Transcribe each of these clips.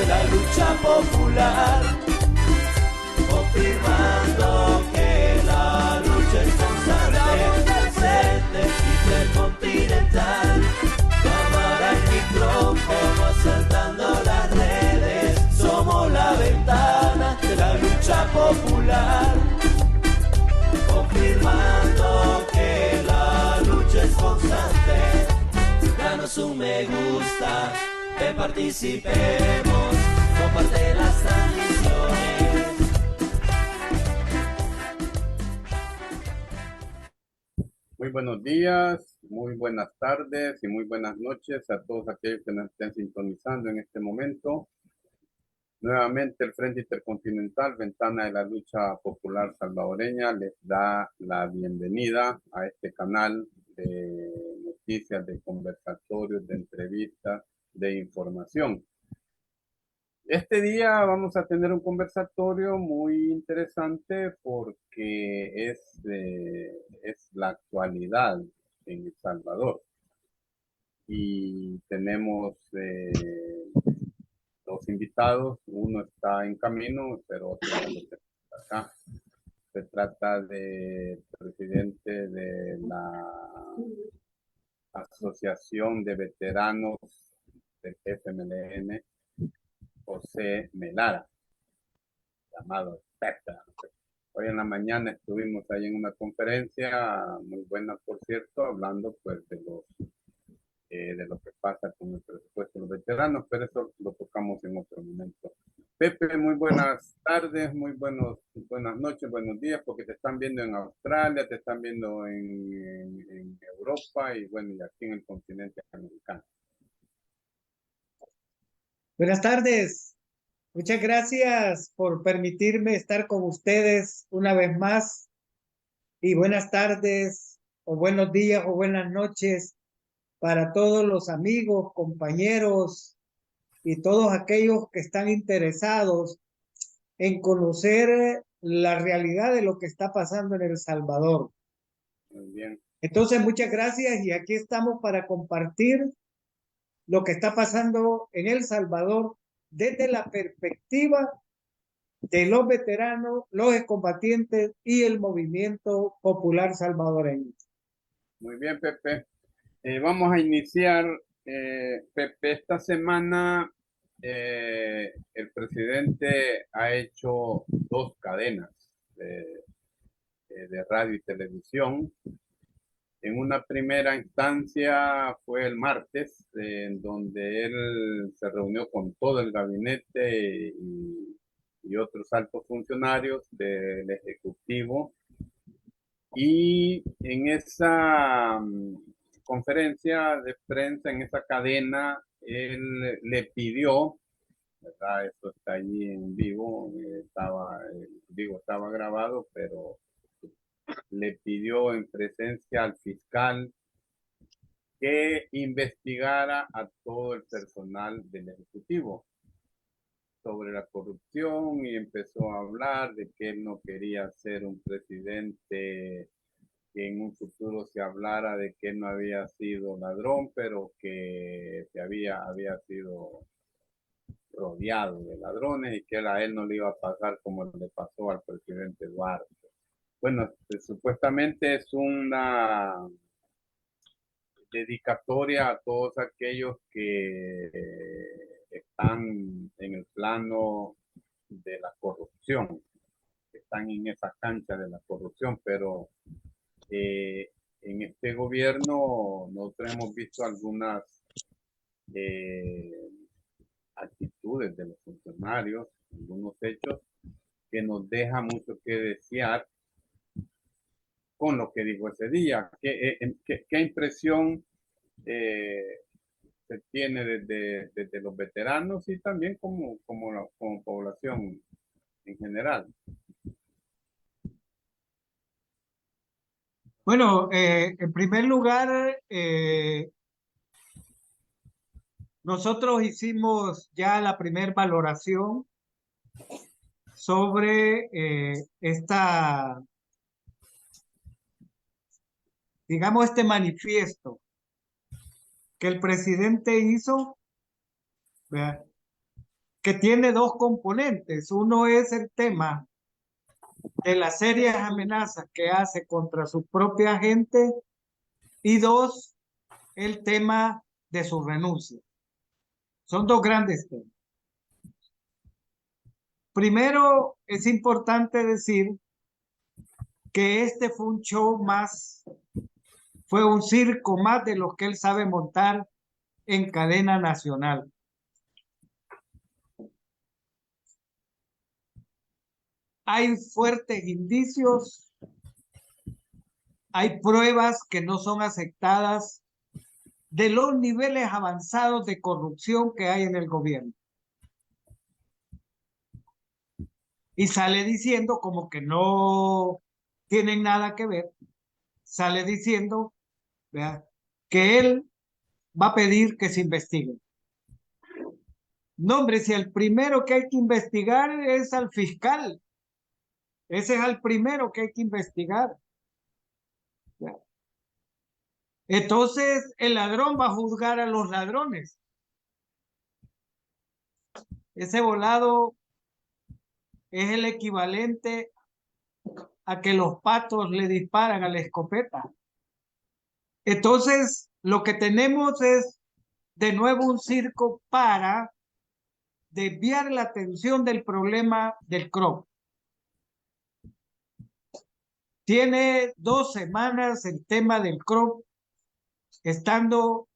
de la lucha popular, confirmando que la lucha es constante, presente intercontinental, cámara y micrófono asaltando las redes, somos la ventana de la lucha popular, confirmando que la lucha es constante. Danos un me gusta, que participemos, comparte las transmisiones. Muy buenos días, muy buenas tardes y muy buenas noches a todos aquellos que nos estén sintonizando en este momento. Nuevamente el Frente Intercontinental, Ventana de la Lucha Popular Salvadoreña, les da la bienvenida a este canal de noticias, de conversatorios, de entrevistas, de información. Este día vamos a tener un conversatorio muy interesante porque es la actualidad en El Salvador. Y tenemos dos invitados, uno está en camino, pero otro ya lo tenemos acá. Se trata del presidente de la Asociación de Veteranos del FMLN, José Melara, llamado PETA. Hoy en la mañana estuvimos ahí en una conferencia muy buena, por cierto, hablando pues de lo que pasa con el presupuesto de los veteranos, pero eso lo tocamos en otro momento. Pepe, muy buenas tardes, buenas noches, buenos días, porque te están viendo en Australia, te están viendo en Europa y bueno, y aquí en el continente americano. Buenas tardes. Muchas gracias por permitirme estar con ustedes una vez más. Y buenas tardes, o buenos días, o buenas noches para todos los amigos, compañeros y todos aquellos que están interesados en conocer la realidad de lo que está pasando en El Salvador. Muy bien. Entonces, muchas gracias y aquí estamos para compartir lo que está pasando en El Salvador desde la perspectiva de los veteranos, los excombatientes y el movimiento popular salvadoreño. Muy bien, Pepe. Vamos a iniciar, Pepe, esta semana el presidente ha hecho dos cadenas de radio y televisión. En una primera instancia fue el martes, en donde él se reunió con todo el gabinete y otros altos funcionarios del Ejecutivo. Y en esa conferencia de prensa, en esa cadena, él le pidió, ¿verdad? Esto está allí en vivo, estaba grabado, pero le pidió en presencia al fiscal que investigara a todo el personal del Ejecutivo sobre la corrupción y empezó a hablar de que él no quería ser un presidente que en un futuro se hablara de que él no había sido ladrón, pero que había sido rodeado de ladrones y que a él no le iba a pasar como le pasó al presidente Duarte. Bueno, supuestamente es una dedicatoria a todos aquellos que están en el plano de la corrupción, que están en esa cancha de la corrupción, pero en este gobierno nosotros hemos visto algunas actitudes de los funcionarios, algunos hechos que nos deja mucho que desear con lo que dijo ese día. ¿Qué impresión se tiene desde los veteranos y también como población en general? Bueno, en primer lugar, nosotros hicimos ya la primera valoración sobre este manifiesto que el presidente hizo, ¿verdad? que tiene dos componentes. Uno es el tema de las serias amenazas que hace contra su propia gente y dos, el tema de su renuncia. Son dos grandes temas. Primero, es importante decir que este fue un show más, fue un circo más de los que él sabe montar en cadena nacional. Hay fuertes indicios, hay pruebas que no son aceptadas de los niveles avanzados de corrupción que hay en el gobierno. Y sale diciendo como que no tienen nada que ver, sale diciendo, ¿verdad?, que él va a pedir que se investigue. No, hombre, si el primero que hay que investigar es al fiscal, ese es el primero que hay que investigar. Entonces el ladrón va a juzgar a los ladrones. Ese volado es el equivalente a que los patos le disparan a la escopeta. Entonces lo que tenemos es de nuevo un circo para desviar la atención del problema del CROP. Tiene 2 semanas el tema del CROP estando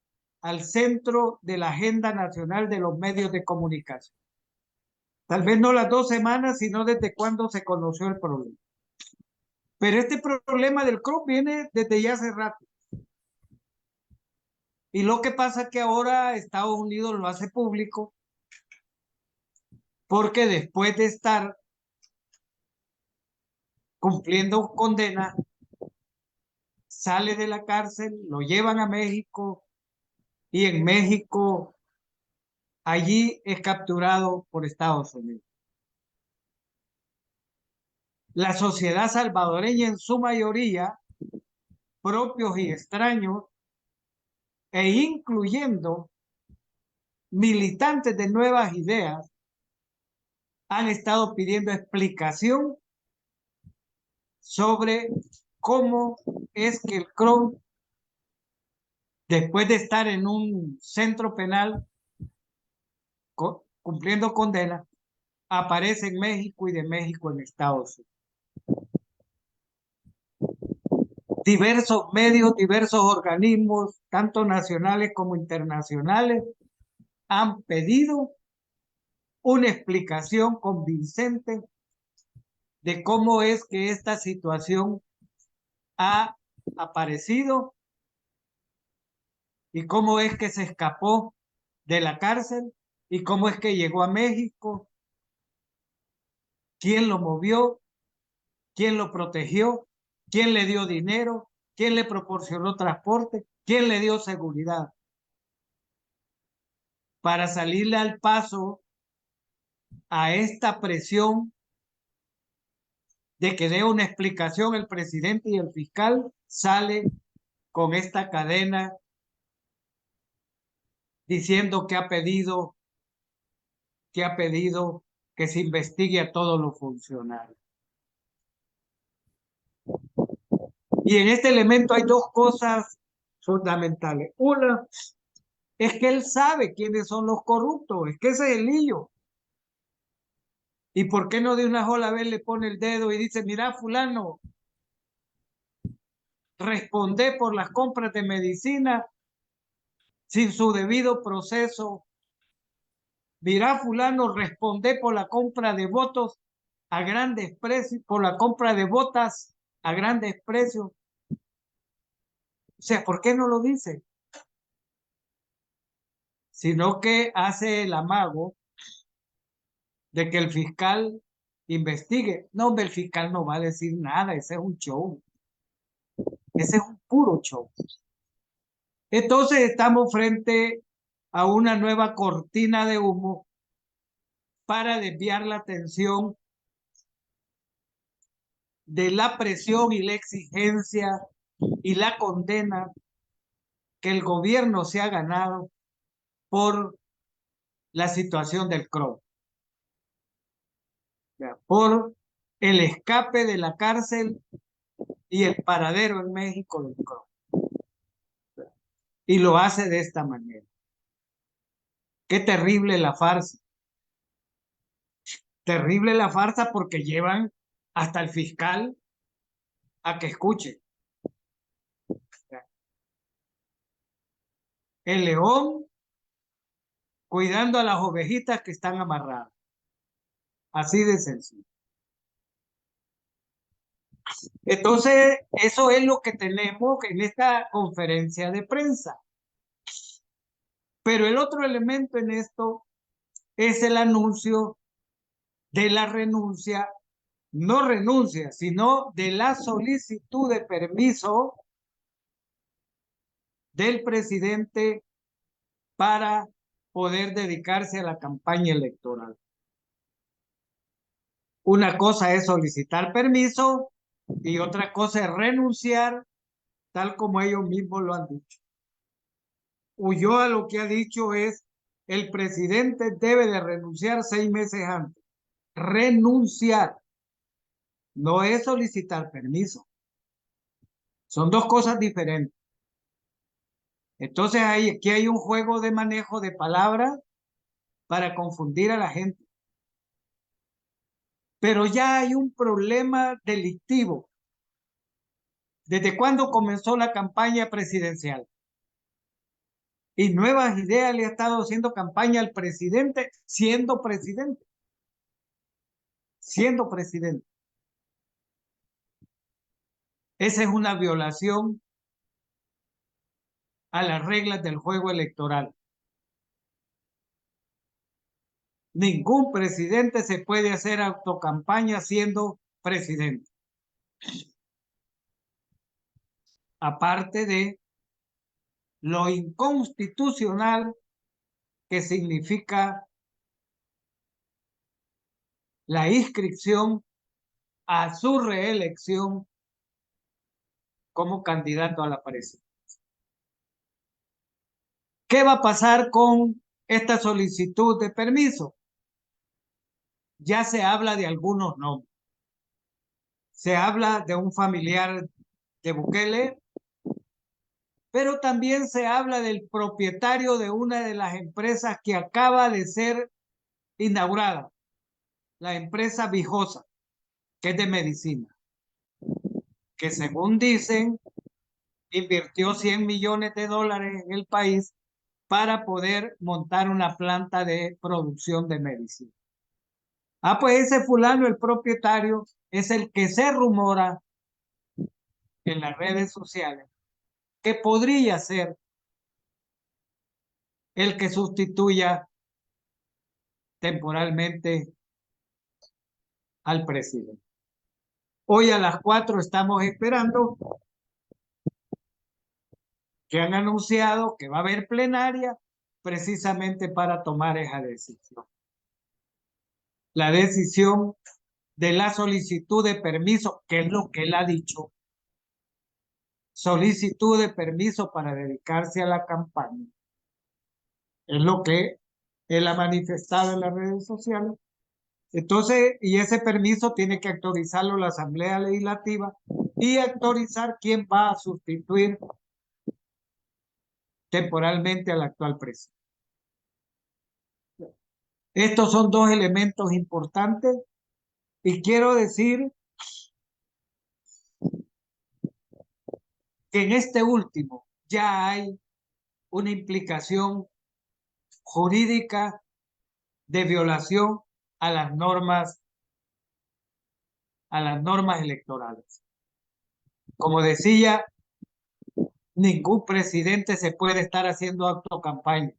al centro de la agenda nacional de los medios de comunicación. Tal vez no las 2 semanas, sino desde cuando se conoció el problema. Pero este problema del CROP viene desde ya hace rato. Y lo que pasa es que ahora Estados Unidos lo hace público porque después de estar cumpliendo condena, sale de la cárcel, lo llevan a México y en México allí es capturado por Estados Unidos. La sociedad salvadoreña en su mayoría, propios y extraños, e incluyendo militantes de nuevas ideas, han estado pidiendo explicación sobre cómo es que el CROP, después de estar en un centro penal cumpliendo condena, aparece en México y de México en Estados Unidos. Diversos medios, diversos organismos, tanto nacionales como internacionales, han pedido una explicación convincente de cómo es que esta situación ha aparecido y cómo es que se escapó de la cárcel y cómo es que llegó a México, quién lo movió, quién lo protegió, quién le dio dinero, quién le proporcionó transporte, quién le dio seguridad para salirle al paso a esta presión de que dé una explicación el presidente y el fiscal. Sale con esta cadena diciendo que ha pedido que se investigue a todos los funcionarios. Y en este elemento hay 2 cosas fundamentales. Una es que él sabe quiénes son los corruptos, es que ese es el lío. ¿Y por qué no de una sola vez le pone el dedo y dice, mira, fulano, responde por las compras de medicina sin su debido proceso? Mira, fulano, responde por la compra de votos a grandes precios, por la compra de botas a grandes precios. O sea, ¿por qué no lo dice? Sino que hace el amago de que el fiscal investigue. No, hombre, el fiscal no va a decir nada, ese es un show. Ese es un puro show. Entonces estamos frente a una nueva cortina de humo para desviar la atención de la presión y la exigencia y la condena que el gobierno se ha ganado por la situación del CROP. sea, por el escape de la cárcel y el paradero en México del Cro. Y lo hace de esta manera. Qué terrible la farsa. Terrible la farsa porque llevan hasta el fiscal a que escuche. El león cuidando a las ovejitas que están amarradas. Así de sencillo. Entonces, eso es lo que tenemos en esta conferencia de prensa. Pero el otro elemento en esto es el anuncio de la renuncia, no renuncia, sino de la solicitud de permiso del presidente para poder dedicarse a la campaña electoral. Una cosa es solicitar permiso y otra cosa es renunciar, tal como ellos mismos lo han dicho. Ulloa lo que ha dicho es, el presidente debe de renunciar 6 meses antes. Renunciar. No es solicitar permiso. Son dos cosas diferentes. Entonces aquí hay un juego de manejo de palabras para confundir a la gente. Pero ya hay un problema delictivo. ¿Desde cuándo comenzó la campaña presidencial? Y Nuevas Ideas le ha estado haciendo campaña al presidente siendo presidente. Siendo presidente. Esa es una violación a las reglas del juego electoral. Ningún presidente se puede hacer autocampaña siendo presidente. Aparte de lo inconstitucional que significa la inscripción a su reelección como candidato a la presidencia. ¿Qué va a pasar con esta solicitud de permiso? Ya se habla de algunos nombres. Se habla de un familiar de Bukele, pero también se habla del propietario de una de las empresas que acaba de ser inaugurada, la empresa Vijosa, que es de medicina, que según dicen, invirtió $100 millones en el país para poder montar una planta de producción de medicina. Pues ese fulano, el propietario, es el que se rumora en las redes sociales que podría ser el que sustituya temporalmente al presidente. Hoy a las 4 estamos esperando que han anunciado que va a haber plenaria precisamente para tomar esa decisión. La decisión de la solicitud de permiso, que es lo que él ha dicho, solicitud de permiso para dedicarse a la campaña. Es lo que él ha manifestado en las redes sociales. Entonces, y ese permiso tiene que autorizarlo la Asamblea Legislativa y autorizar quién va a sustituir temporalmente al actual presidente. Estos son dos elementos importantes y quiero decir que en este último ya hay una implicación jurídica de violación a las normas electorales. Como decía, ningún presidente se puede estar haciendo autocampaña.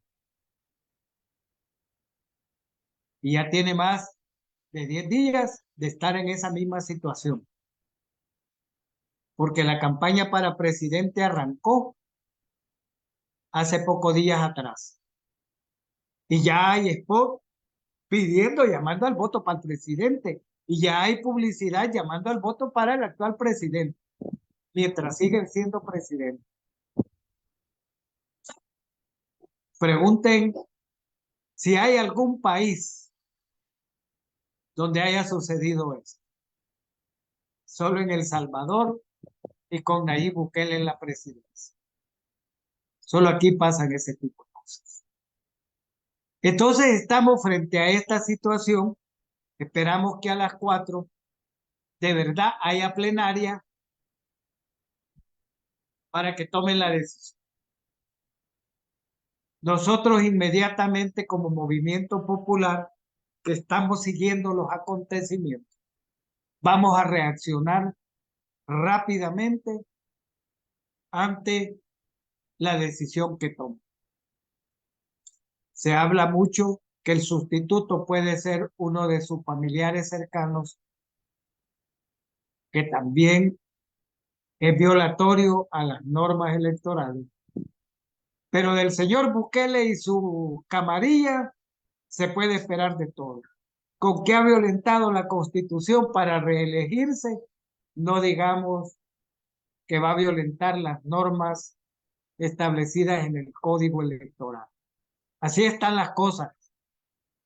Y ya tiene más de 10 días de estar en esa misma situación. Porque la campaña para presidente arrancó hace pocos días atrás. Y ya hay spot pidiendo, llamando al voto para el presidente. Y ya hay publicidad llamando al voto para el actual presidente, mientras siguen siendo presidentes. Pregunten si hay algún país donde haya sucedido eso. Solo en El Salvador y con Nayib Bukele en la presidencia. Solo aquí pasan ese tipo de cosas. Entonces estamos frente a esta situación. Esperamos que a las 4 de verdad haya plenaria para que tomen la decisión. Nosotros inmediatamente como Movimiento Popular, que estamos siguiendo los acontecimientos, vamos a reaccionar rápidamente ante la decisión que tome. Se habla mucho que el sustituto puede ser uno de sus familiares cercanos, que también es violatorio a las normas electorales. Pero del señor Bukele y su camarilla se puede esperar de todo. Con que ha violentado la Constitución para reelegirse, no digamos que va a violentar las normas establecidas en el Código Electoral. Así están las cosas,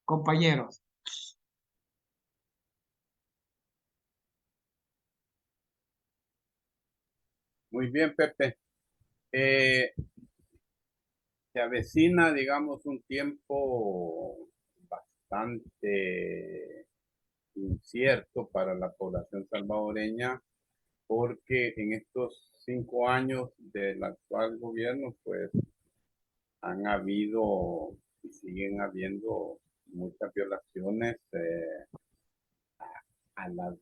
compañeros. Muy bien, Pepe. Se avecina, digamos, un tiempo bastante incierto para la población salvadoreña, porque en estos 5 años del actual gobierno, pues han habido y siguen habiendo muchas violaciones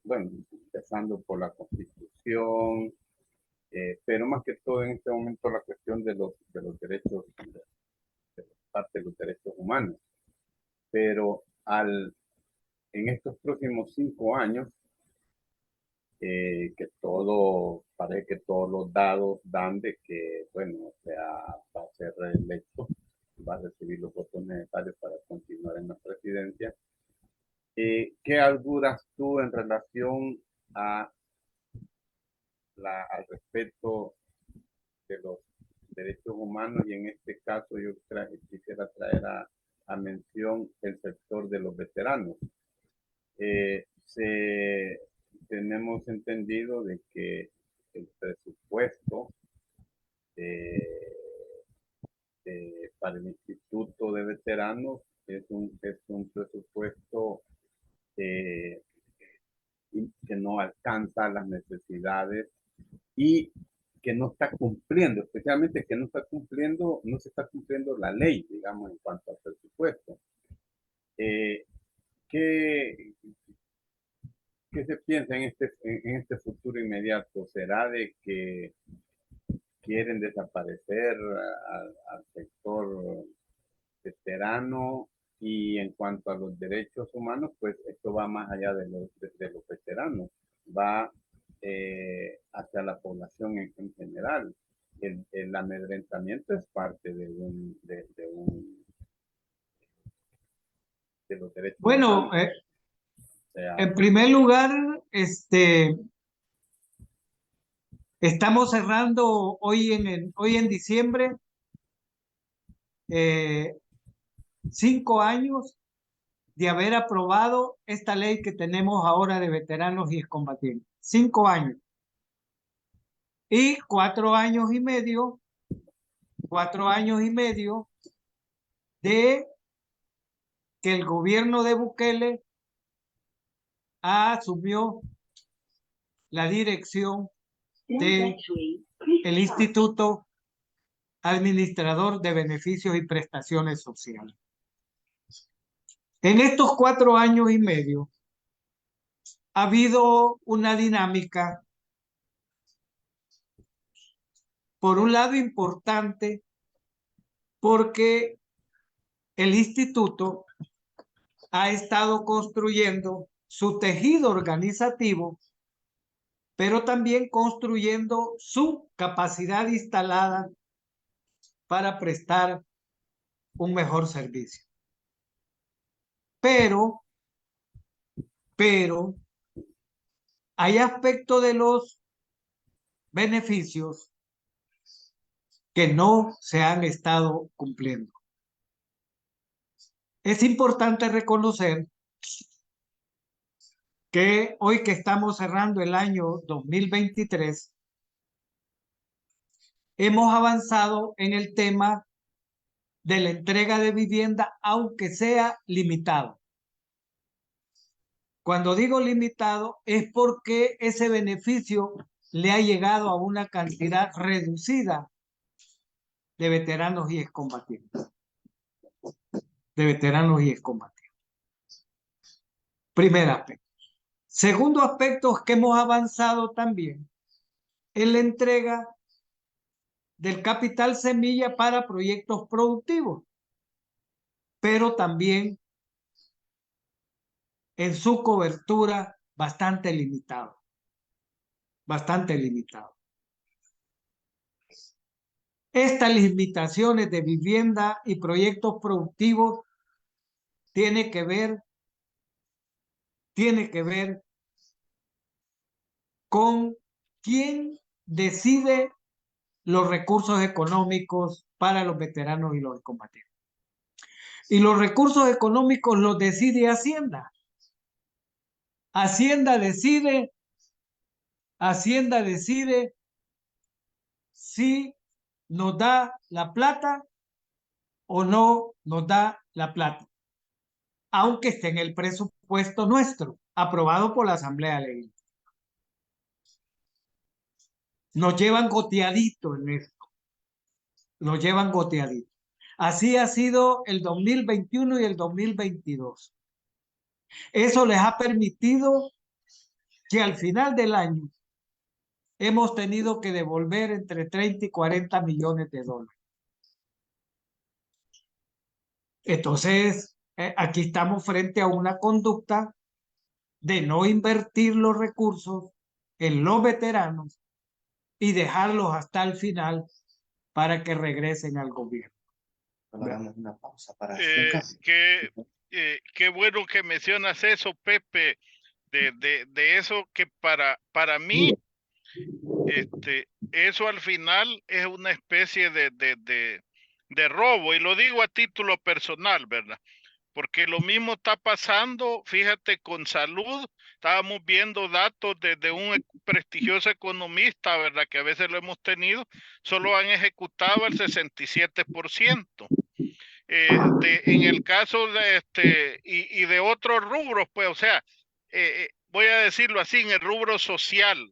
bueno, empezando por la Constitución, pero más que todo en este momento la cuestión de los derechos, de parte de los derechos humanos. Pero en estos próximos 5 años, que parece que todos los dados dan de que, bueno, o sea, va a ser reelecto, va a recibir los votos necesarios para continuar en la presidencia. ¿Qué auguras tú en relación al respeto de los derechos humanos? Y en este caso yo quisiera traer a mención el sector de los veteranos. Tenemos entendido de que el presupuesto para el Instituto de Veteranos es un presupuesto que no alcanza las necesidades y que no está cumpliendo, especialmente que no se está cumpliendo la ley, digamos, en cuanto al presupuesto. ¿Qué se piensa en este futuro inmediato? ¿Será de que quieren desaparecer al sector veterano? Y en cuanto a los derechos humanos, pues esto va más allá de los veteranos, va hacia la población en general. El amedrentamiento es parte de los derechos Bueno, humanos. O sea, en primer lugar, estamos cerrando hoy en diciembre 5 años de haber aprobado esta ley que tenemos ahora de veteranos y excombatientes. 5 años. Y 4 años y medio, 4 años y medio de que el gobierno de Bukele asumió la dirección del Instituto Administrador de Beneficios y Prestaciones Sociales. En estos 4 años y medio ha habido una dinámica, por un lado importante, porque el instituto ha estado construyendo su tejido organizativo, pero también construyendo su capacidad instalada para prestar un mejor servicio. Pero hay aspectos de los beneficios que no se han estado cumpliendo. Es importante reconocer que hoy que estamos cerrando el año 2023, hemos avanzado en el tema de la entrega de vivienda, aunque sea limitado. Cuando digo limitado es porque ese beneficio le ha llegado a una cantidad reducida de veteranos y excombatientes. Primer aspecto. Segundo aspecto es que hemos avanzado también en la entrega del capital semilla para proyectos productivos, pero también en su cobertura bastante limitado. Estas limitaciones de vivienda y proyectos productivos tiene que ver con quién decide los recursos económicos para los veteranos y los combatientes. Y los recursos económicos los decide Hacienda. Hacienda decide si nos da la plata o no nos da la plata, aunque esté en el presupuesto nuestro, aprobado por la Asamblea Legislativa. Nos llevan goteadito en esto. Así ha sido el 2021 y el 2022. Eso les ha permitido que al final del año hemos tenido que devolver entre 30 y 40 millones de dólares. Entonces, aquí estamos frente a una conducta de no invertir los recursos en los veteranos y dejarlos hasta el final para que regresen al gobierno. Hagamos una pausa para qué bueno que mencionas eso, Pepe, de eso que para mí, eso al final es una especie de robo, y lo digo a título personal, ¿verdad? Porque lo mismo está pasando, fíjate, con salud. Estábamos viendo datos de un prestigioso economista, ¿verdad? Que a veces lo hemos tenido, solo han ejecutado el 67%. En el caso de y de otros rubros, pues, o sea, voy a decirlo así, en el rubro social,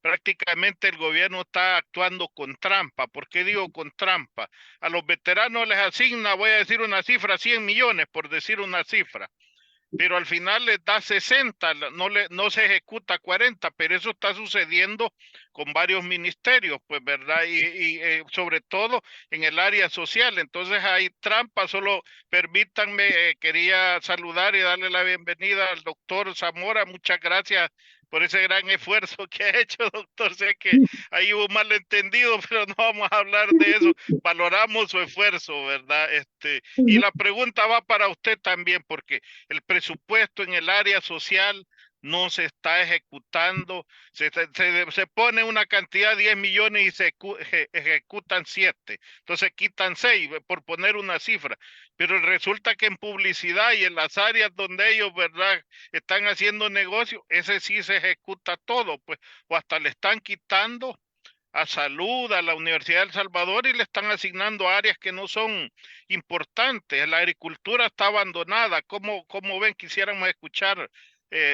prácticamente el gobierno está actuando con trampa. ¿Por qué digo con trampa? A los veteranos les asigna, voy a decir una cifra, 100 millones, por decir una cifra, pero al final les da 60, no se ejecuta 40, pero eso está sucediendo con varios ministerios, pues, ¿verdad? Y sobre todo en el área social. Entonces hay trampa. Solo permítanme, quería saludar y darle la bienvenida al doctor Zamora. Muchas gracias por ese gran esfuerzo que ha hecho, doctor. Sé que ahí hubo un malentendido, pero no vamos a hablar de eso. Valoramos su esfuerzo, ¿verdad? Y la pregunta va para usted también, porque el presupuesto en el área social no se está ejecutando. Se pone una cantidad de 10 millones y se ejecutan 7. Entonces quitan 6, por poner una cifra. Pero resulta que en publicidad y en las áreas donde ellos, ¿verdad?, están haciendo negocio, ese sí se ejecuta todo, pues, o hasta le están quitando a salud, a la Universidad de El Salvador, y le están asignando áreas que no son importantes. La agricultura está abandonada. ¿Cómo ven? Quisiéramos escuchar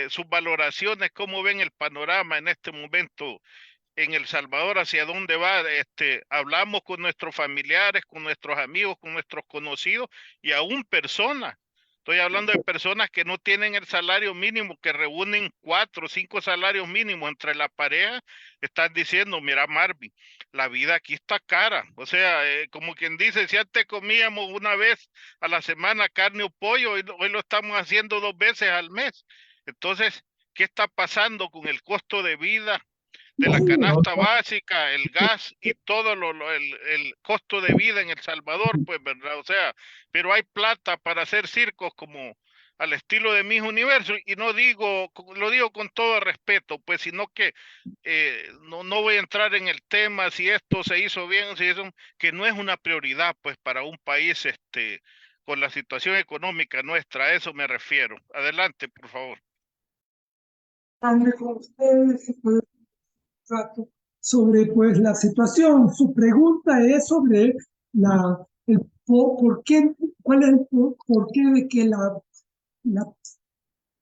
sus valoraciones, cómo ven el panorama en este momento en El Salvador, hacia dónde va. Hablamos con nuestros familiares, con nuestros amigos, con nuestros conocidos y aún personas. Estoy hablando de personas que no tienen el salario mínimo, que reúnen 4 o 5 salarios mínimos entre la pareja. Están diciendo, mira, Marvin, la vida aquí está cara. O sea, como quien dice, si antes comíamos una vez a la semana carne o pollo, hoy lo estamos haciendo 2 veces al mes. Entonces, ¿qué está pasando con el costo de vida de la canasta básica, el gas y todo el costo de vida en El Salvador? Pues, ¿verdad? O sea, pero hay plata para hacer circos como al estilo de Miss Universo, y no digo, lo digo con todo respeto, pues, sino que no voy a entrar en el tema si esto se hizo bien, si eso, que no es una prioridad, pues, para un país con la situación económica nuestra. A eso me refiero. Adelante, por favor. Hable con ustedes y poder trato sobre pues la situación. Su pregunta es sobre por qué, cuál es por qué de que la-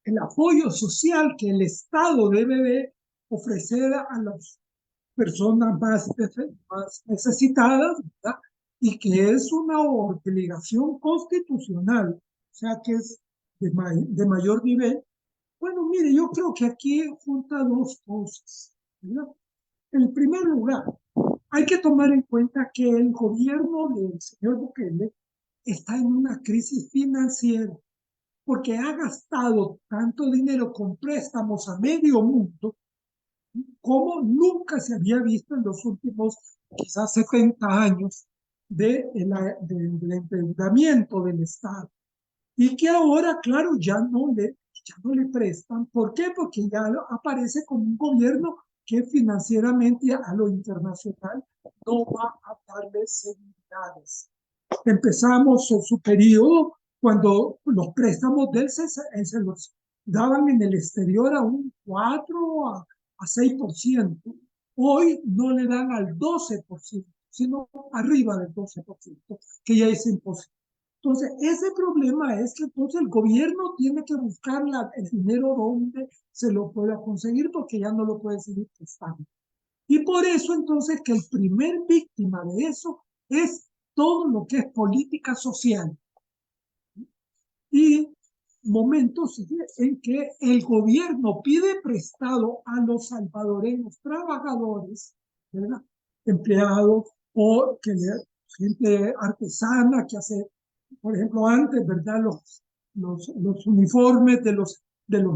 el apoyo social que el Estado debe de ofrecer a las personas más necesitadas, ¿verdad? Y que es una obligación constitucional, o sea que es de mayor nivel. Bueno, mire, yo creo que aquí junta dos cosas, ¿verdad? En primer lugar, hay que tomar en cuenta que el gobierno del señor Bukele está en una crisis financiera porque ha gastado tanto dinero con préstamos a medio mundo como nunca se había visto en los últimos quizás 70 años del endeudamiento del Estado. Y que ahora, claro, ya no le prestan. ¿Por qué? Porque ya aparece como un gobierno que financieramente a lo internacional no va a darle seguridades. Empezamos su periodo cuando los préstamos de él se los daban en el exterior a un 4 a 6%. Hoy no le dan al 12%, sino arriba del 12%, que ya es imposible. Entonces, ese problema es que entonces el gobierno tiene que buscar el dinero donde se lo pueda conseguir porque ya no lo puede seguir prestando. Y por eso entonces que el primer víctima de eso es todo lo que es política social. Y momentos en que el gobierno pide prestado a los salvadoreños trabajadores, ¿verdad? Empleados o gente artesana que hace, por ejemplo, antes, ¿verdad? Los uniformes de los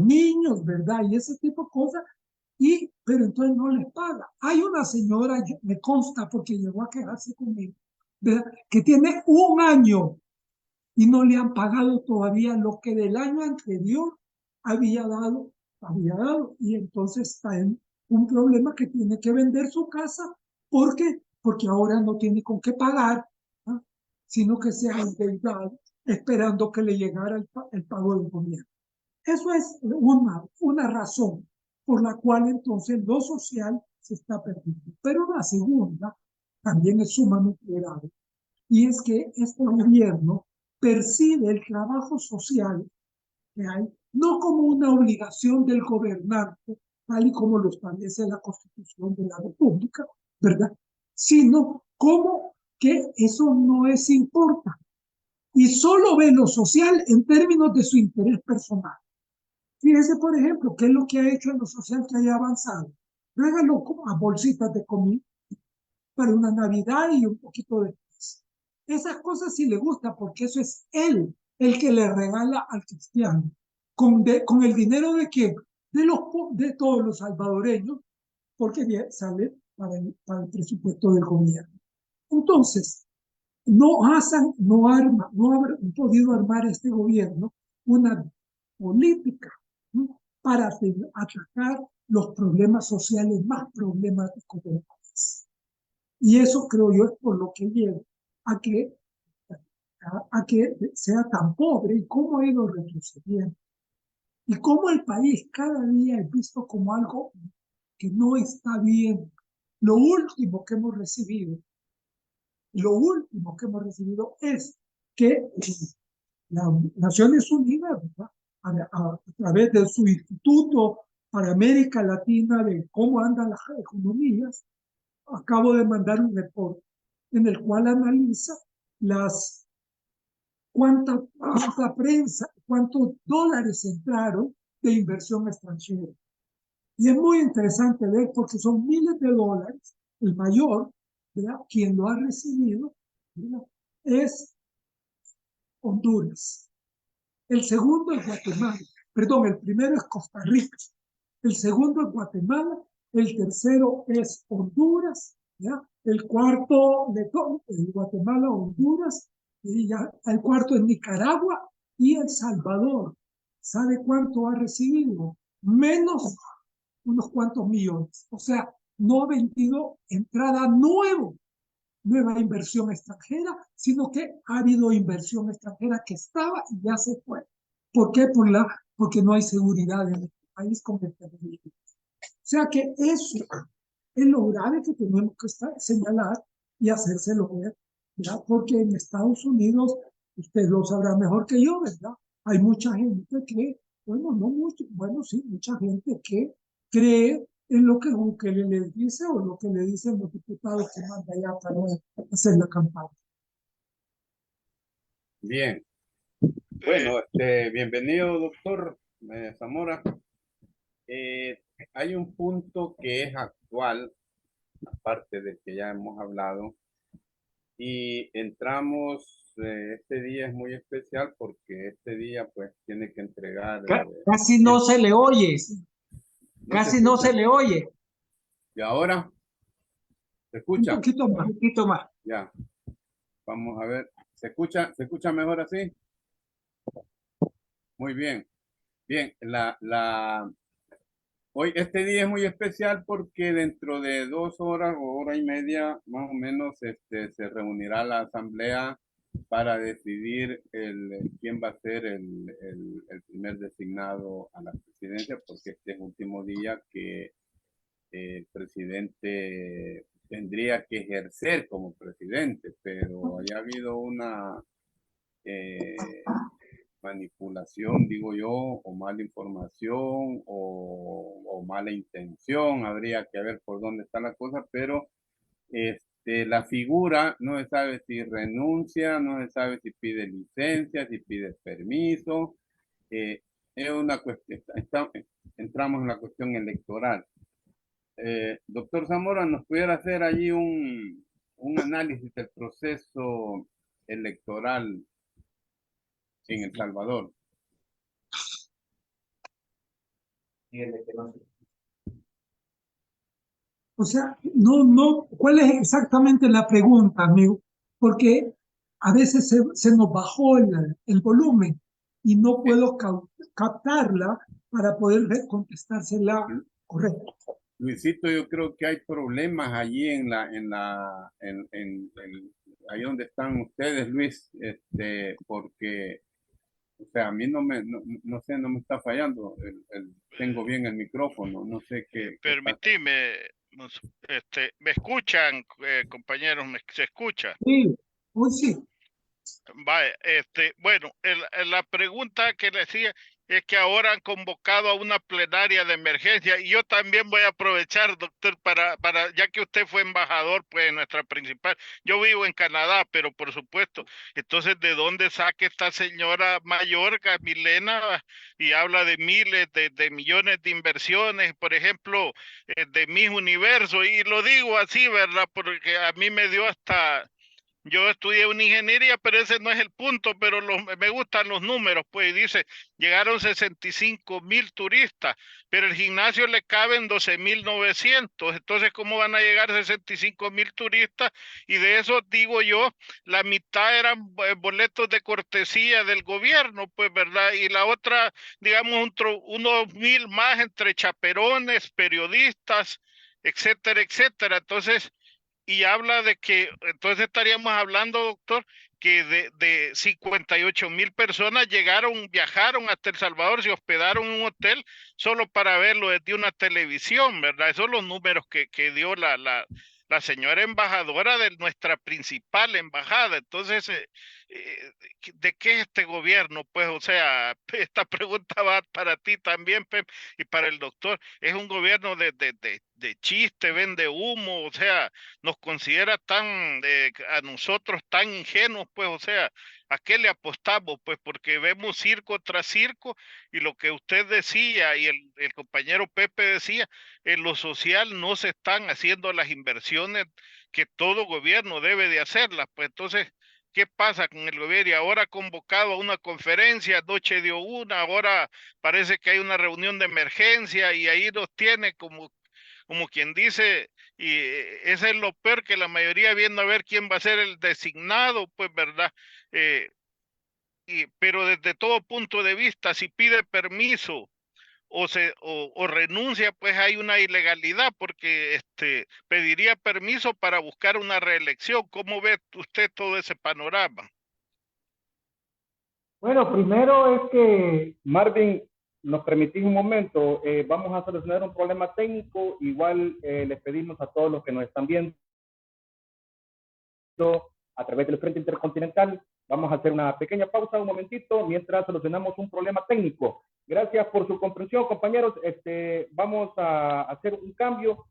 niños, ¿verdad? Y ese tipo de cosas. Pero entonces no les paga. Hay una señora, me consta porque llegó a quejarse conmigo, ¿verdad? Que tiene un año y no le han pagado todavía lo que del año anterior había dado. Y entonces está en un problema que tiene que vender su casa. ¿Por qué? Porque ahora no tiene con qué pagar, ¿no? Sino que se ha endeudado esperando que le llegara el pago del gobierno. Eso es una razón por la cual entonces lo social se está perdiendo. Pero la segunda también es sumamente grave, y es que este gobierno percibe el trabajo social que hay no como una obligación del gobernante, tal y como lo establece la Constitución de la República, ¿verdad? Sino como que eso no es importante y solo ve lo social en términos de su interés personal. Fíjese, por ejemplo, qué es lo que ha hecho en lo social que haya avanzado. Regaló a bolsitas de comida para una Navidad y un poquito de paz. Esas cosas sí le gusta porque eso es él el que le regala al cristiano. Con el dinero de quién? De todos los salvadoreños, porque sale para el presupuesto del gobierno. Entonces, no han podido armar este gobierno una política, ¿no? Para atacar los problemas sociales más problemáticos del país. Y eso creo yo es por lo que lleva a que, a que sea tan pobre y cómo ha ido retrocediendo. Y cómo el país cada día es visto como algo que no está bien. Lo último que hemos recibido es que las Naciones Unidas, ¿verdad? A través de su Instituto para América Latina de cómo andan las economías, acabo de mandar un reporte en el cual analiza cuánta prensa, cuántos dólares entraron de inversión extranjera. Y es muy interesante ver porque son miles de dólares. El mayor, ¿verdad? Quien lo ha recibido, ¿verdad? Es Honduras. El segundo es Guatemala. Perdón, el primero es Costa Rica. El segundo es Guatemala. El tercero es Honduras. ¿Ya? El cuarto de Guatemala, Honduras. Y ya, el cuarto es Nicaragua y El Salvador. ¿Sabe cuánto ha recibido? Menos unos cuantos millones. O sea, no ha vendido entrada nueva inversión extranjera, sino que ha habido inversión extranjera que estaba y ya se fue. ¿Por qué? Porque no hay seguridad en el país con el terrorismo. O sea que eso es lo grave que tenemos que señalar y hacérselo ver, ¿verdad? Porque en Estados Unidos, usted lo sabrá mejor que yo, ¿verdad? Hay mucha gente que, bueno, no mucho, bueno, sí, mucha gente que cree en lo que Bukele les dice o lo que le dicen los diputados que manda allá para hacer la campaña. Bien. Eh, Bueno, bienvenido, doctor Zamora. Hay un punto que es actual, aparte del que ya hemos hablado, y entramos, este día es muy especial porque este día pues tiene que entregar, Casi no se le oye, no se casi no escucha. se le oye. Y ahora, ¿se Un escucha? poquito Un más. poquito más. Ya, vamos a ver. ¿Se escucha mejor así? Muy bien. Bien, hoy este día es muy especial porque dentro de 2 horas o hora y media más o menos se reunirá la asamblea para decidir quién va a ser el primer designado a la presidencia, porque este es el último día que el presidente tendría que ejercer como presidente, pero haya habido una eh, manipulación, digo yo, o mala información o mala intención, habría que ver por dónde está la cosa, pero la figura no se sabe si renuncia, no se sabe si pide licencia, si pide permiso, es una cuestión, entramos en la cuestión electoral. Doctor Zamora, ¿nos pudiera hacer allí un análisis del proceso electoral en El Salvador? O sea, no, ¿cuál es exactamente la pregunta, amigo? Porque a veces se nos bajó el volumen y no puedo captarla para poder contestársela correcta. Luisito, yo creo que hay problemas allí ahí donde están ustedes, Luis, porque, o sea, a mí no sé, no me está fallando, tengo bien el micrófono, no sé qué pasa. Permitime, ¿me escuchan, compañeros? ¿Se escucha? Sí, hoy sí. Vaya, bueno, la pregunta que le decía es que ahora han convocado a una plenaria de emergencia y yo también voy a aprovechar, doctor, ya que usted fue embajador, pues, en nuestra principal. Yo vivo en Canadá, pero por supuesto, entonces, ¿de dónde saca esta señora Mayorga, Milena, y habla de miles de millones de inversiones, por ejemplo, de Miss Universo? Y lo digo así, ¿verdad? Porque a mí me dio hasta... Yo estudié una ingeniería, pero ese no es el punto, pero me gustan los números, pues dice, llegaron 65,000 turistas, pero el gimnasio le caben 12,900, entonces ¿cómo van a llegar 65,000 turistas? Y de eso digo yo, la mitad eran boletos de cortesía del gobierno, pues, ¿verdad? Y la otra, digamos, unos 1,000 más entre chaperones, periodistas, etcétera, etcétera. Entonces, y habla de que, entonces estaríamos hablando, doctor, que de 58,000 personas viajaron hasta El Salvador, se hospedaron en un hotel solo para verlo desde una televisión, ¿verdad? Esos son los números que dio la señora embajadora de nuestra principal embajada. Entonces, ¿de qué es este gobierno? Pues, o sea, esta pregunta va para ti también, Pep, y para el doctor. Es un gobierno de chiste, vende humo, o sea, nos considera a nosotros tan ingenuos, pues, o sea, ¿a qué le apostamos? Pues porque vemos circo tras circo y lo que usted decía y el compañero Pepe decía, en lo social no se están haciendo las inversiones que todo gobierno debe de hacerlas, pues entonces, ¿qué pasa con el gobierno? Y ahora ha convocado a una conferencia, anoche dio una, ahora parece que hay una reunión de emergencia y ahí nos tiene como quien dice, y eso es lo peor, que la mayoría viendo a ver quién va a ser el designado, pues, ¿verdad? Eh, pero desde todo punto de vista, si pide permiso o renuncia, pues hay una ilegalidad, porque pediría permiso para buscar una reelección. ¿Cómo ve usted todo ese panorama? Bueno, primero es que Marvin, nos permitís un momento, vamos a solucionar un problema técnico, igual les pedimos a todos los que nos están viendo a través del Frente Intercontinental, vamos a hacer una pequeña pausa un momentito mientras solucionamos un problema técnico. Gracias por su comprensión, compañeros. Vamos a hacer un cambio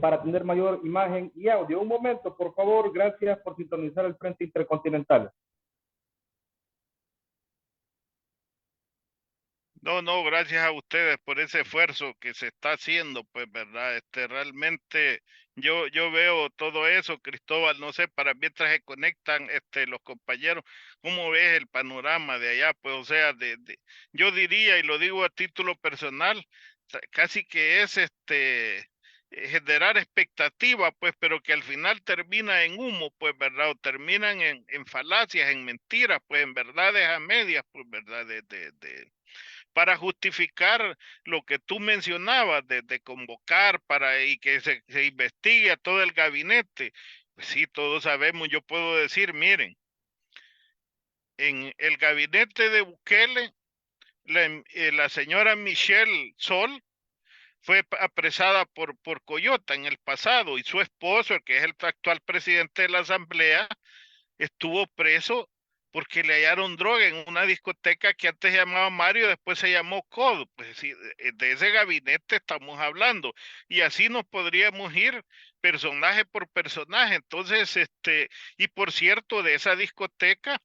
para tener mayor imagen y audio. Un momento, por favor. Gracias por sintonizar el Frente Intercontinental. No, gracias a ustedes por ese esfuerzo que se está haciendo, pues, ¿verdad? Realmente yo veo todo eso, Cristóbal, no sé, para mientras se conectan los compañeros, ¿cómo ves el panorama de allá? Pues, o sea, yo diría, y lo digo a título personal, casi que es generar expectativa, pues, pero que al final termina en humo, pues, ¿verdad? O terminan en falacias, en mentiras, pues, en verdades a medias, pues, ¿verdad? Para justificar lo que tú mencionabas de convocar y que se investigue a todo el gabinete. Pues sí, todos sabemos, yo puedo decir, miren, en el gabinete de Bukele, la señora Michelle Sol fue apresada por Coyota en el pasado y su esposo, el que es el actual presidente de la Asamblea, estuvo preso porque le hallaron droga en una discoteca que antes se llamaba Mario, después se llamó Codo. Pues sí, de ese gabinete estamos hablando. Y así nos podríamos ir personaje por personaje. Entonces, y por cierto, de esa discoteca,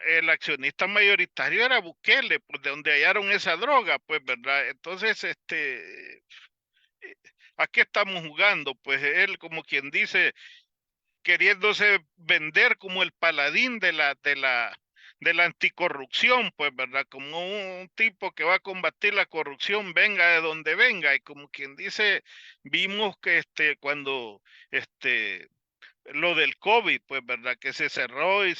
el accionista mayoritario era Bukele, pues de donde hallaron esa droga, pues, ¿verdad? Entonces, ¿a qué estamos jugando? Pues él, como quien dice, queriéndose vender como el paladín de la anticorrupción, pues, ¿verdad? Como un tipo que va a combatir la corrupción, venga de donde venga, y como quien dice, vimos que cuando lo del COVID, pues, ¿verdad? Que se cerró y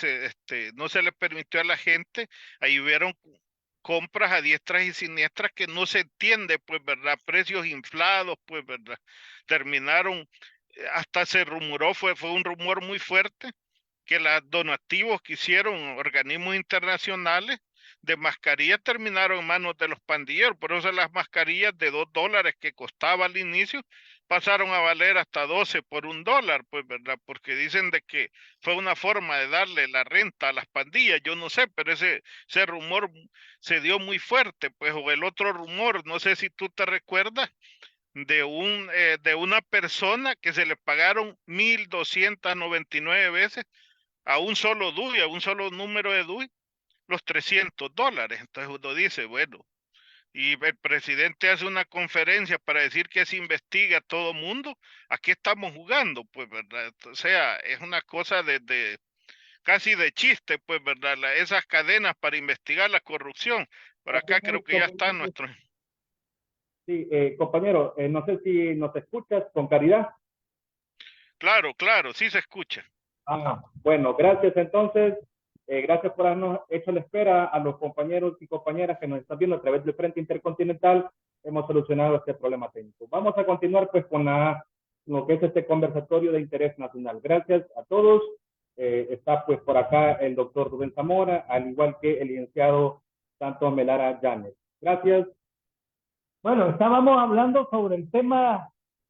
no se le permitió a la gente, ahí hubieron compras a diestras y siniestras que no se entiende, pues, ¿verdad? Precios inflados, pues, ¿verdad? Terminaron, hasta se rumoró, fue un rumor muy fuerte, que los donativos que hicieron organismos internacionales de mascarillas terminaron en manos de los pandilleros. Por eso las mascarillas de $2 que costaba al inicio pasaron a valer hasta 12 por $1, pues, ¿verdad? Porque dicen de que fue una forma de darle la renta a las pandillas, yo no sé, pero ese rumor se dio muy fuerte, pues. O el otro rumor, no sé si tú te recuerdas, de una persona que se le pagaron 1,299 veces a un solo DUI, a un solo número de DUI, los $300. Entonces uno dice, bueno, y el presidente hace una conferencia para decir que se investiga a todo mundo, ¿a qué estamos jugando? Pues, ¿verdad? O sea, es una cosa casi de chiste, pues, ¿verdad? Esas cadenas para investigar la corrupción. Por acá creo que ya está nuestro... Sí, compañero, no sé si nos escuchas con claridad. Claro, sí se escucha. Bueno, gracias entonces. Gracias por habernos hecho la espera a los compañeros y compañeras que nos están viendo a través del Frente Intercontinental. Hemos solucionado este problema técnico. Vamos a continuar pues con lo que es este conversatorio de interés nacional. Gracias a todos. Está pues por acá el doctor Rubén Zamora, al igual que el licenciado Santos Melara Llanes. Gracias. Bueno, estábamos hablando sobre el tema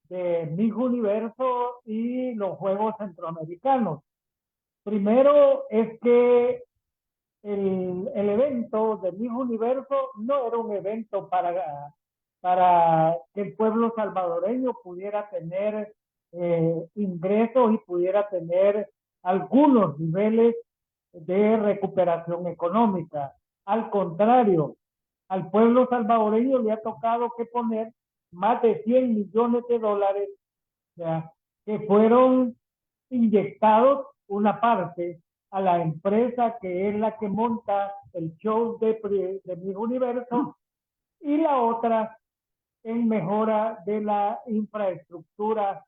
de Miss Universo y los Juegos Centroamericanos. Primero es que el evento de Miss Universo no era un evento para que el pueblo salvadoreño pudiera tener ingresos y pudiera tener algunos niveles de recuperación económica. Al contrario, al pueblo salvadoreño le ha tocado que poner más de 100 millones de dólares, ¿ya?, que fueron inyectados una parte a la empresa que es la que monta el show de Miss Universo y la otra en mejora de la infraestructura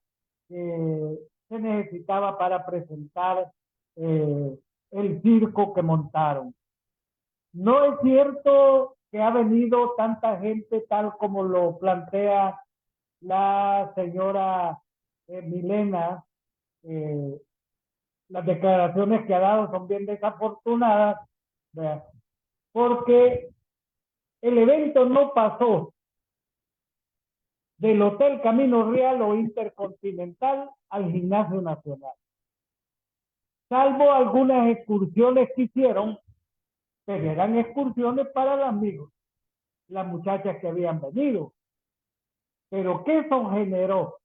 que se necesitaba para presentar el circo que montaron. No es cierto que ha venido tanta gente tal como lo plantea la señora Milena. Las declaraciones que ha dado son bien desafortunadas, ¿verdad?, porque El evento no pasó del Hotel Camino Real o Intercontinental al Gimnasio Nacional. Salvo algunas excursiones que hicieron, pero eran excursiones para los amigos, las muchachas que habían venido. Pero ¿qué eso generó?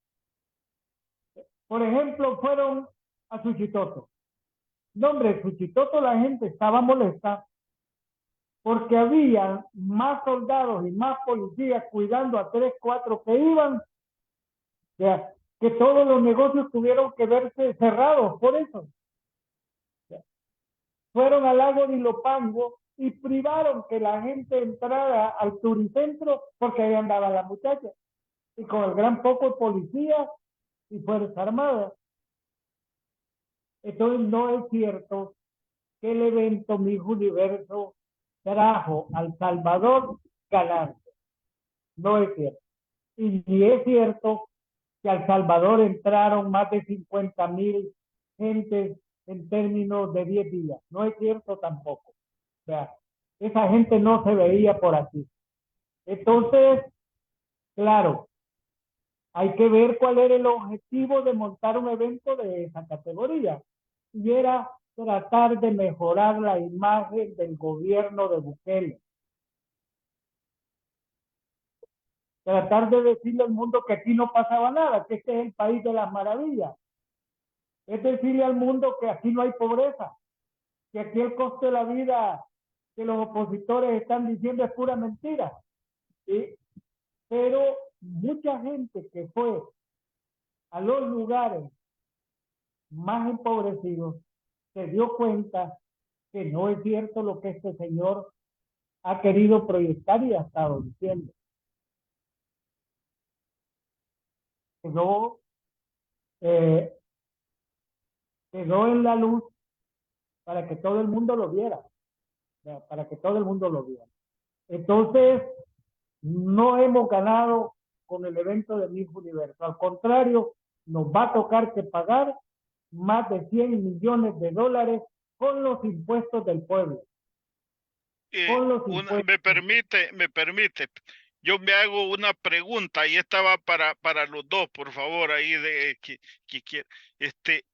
Por ejemplo, fueron a Suchitoto. No, hombre, Suchitoto la gente estaba molesta porque había más soldados y más policías cuidando a 3, 4 que iban, o sea, que todos los negocios tuvieron que verse cerrados por eso. O sea, fueron al lago de Ilopango y privaron que la gente entrara al turicentro porque ahí andaba la muchacha. Y con el gran poco de policía y Fuerzas Armadas. Entonces no es cierto que el evento Miss Universo trajo al Salvador ganancia. No es cierto. Y ni es cierto que al Salvador entraron más de 50,000 gentes en términos de 10 días. No es cierto tampoco. O sea, esa gente no se veía por aquí. Entonces, claro, hay que ver cuál era el objetivo de montar un evento de esa categoría. Y era tratar de mejorar la imagen del gobierno de Bukele. Tratar de decirle al mundo que aquí no pasaba nada, que este es el país de las maravillas. Es decirle al mundo que aquí no hay pobreza, que aquí el costo de la vida que los opositores están diciendo es pura mentira. ¿Sí? Pero mucha gente que fue a los lugares más empobrecidos se dio cuenta que no es cierto lo que este señor ha querido proyectar y ha estado diciendo. Quedó en la luz para que todo el mundo lo viera. Para que todo el mundo lo viera. Entonces, no hemos ganado con el evento de Miss Universo. Al contrario, nos va a tocar que pagar más de 100 millones de dólares con los impuestos del pueblo. Me permite, yo me hago una pregunta y esta va para los dos, por favor, ahí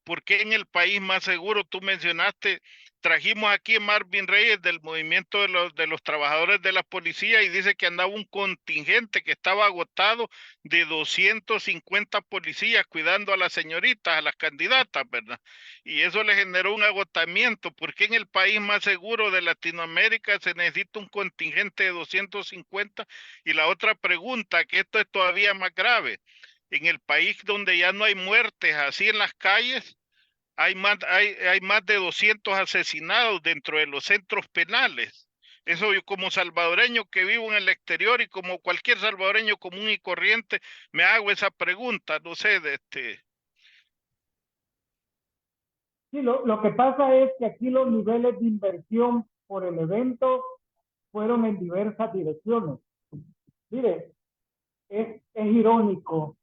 ¿por qué en el país más seguro tú mencionaste? Trajimos aquí a Marvin Reyes del movimiento de los trabajadores de la policía y dice que andaba un contingente que estaba agotado de 250 policías cuidando a las señoritas, a las candidatas, ¿verdad? Y eso le generó un agotamiento. ¿Por qué en el país más seguro de Latinoamérica se necesita un contingente de 250? Y la otra pregunta, que esto es todavía más grave, en el país donde ya no hay muertes así en las calles, hay más de 200 asesinados dentro de los centros penales. Eso yo como salvadoreño que vivo en el exterior y como cualquier salvadoreño común y corriente me hago esa pregunta, no sé, Sí, lo que pasa es que aquí los niveles de inversión por el evento fueron en diversas direcciones. Mire, es irónico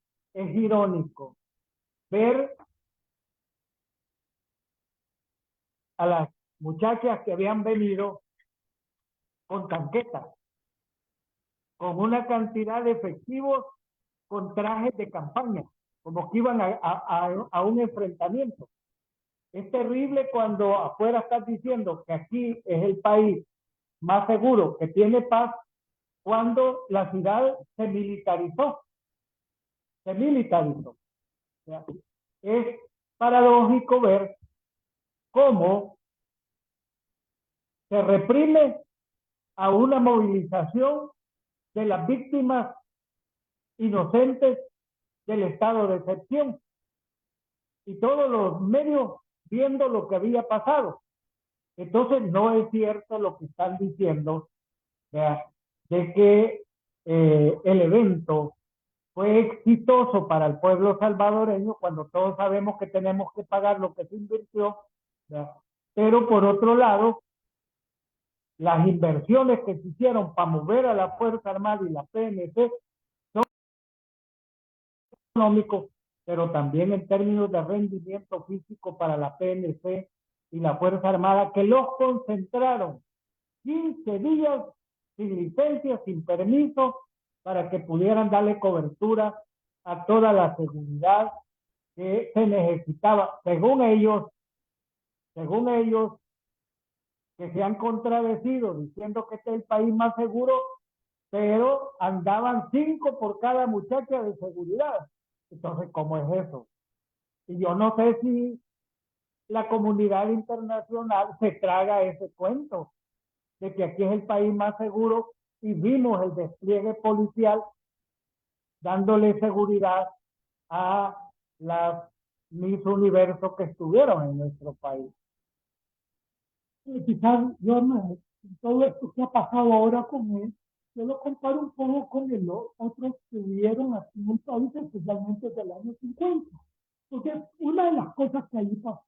ver a las muchachas que habían venido con tanquetas, con una cantidad de efectivos, con trajes de campaña, como que iban a un enfrentamiento. Es terrible cuando afuera estás diciendo que aquí es el país más seguro, que tiene paz, cuando la ciudad se militarizó. O sea, es paradójico ver cómo se reprime a una movilización de las víctimas inocentes del estado de excepción. Y todos los medios viendo lo que había pasado. Entonces no es cierto lo que están diciendo, ¿verdad?, de que el evento fue exitoso para el pueblo salvadoreño cuando todos sabemos que tenemos que pagar lo que se invirtió, ¿verdad? Pero por otro lado, las inversiones que se hicieron para mover a la Fuerza Armada y la PNC son económicos, pero también en términos de rendimiento físico para la PNC y la Fuerza Armada, que los concentraron 15 días sin licencia, sin permiso, para que pudieran darle cobertura a toda la seguridad que se necesitaba, según ellos, que se han contradecido diciendo que este es el país más seguro, pero andaban 5 por cada muchacha de seguridad. Entonces, ¿cómo es eso? Y yo no sé si la comunidad internacional se traga ese cuento de que aquí es el país más seguro y vimos el despliegue policial dándole seguridad a las Miss Universo que estuvieron en nuestro país. Quizás yo no, todo esto que ha pasado ahora con él, yo lo comparo un poco con los otros que hubieron aquí en el país, especialmente desde el año 50. Porque una de las cosas que allí pasó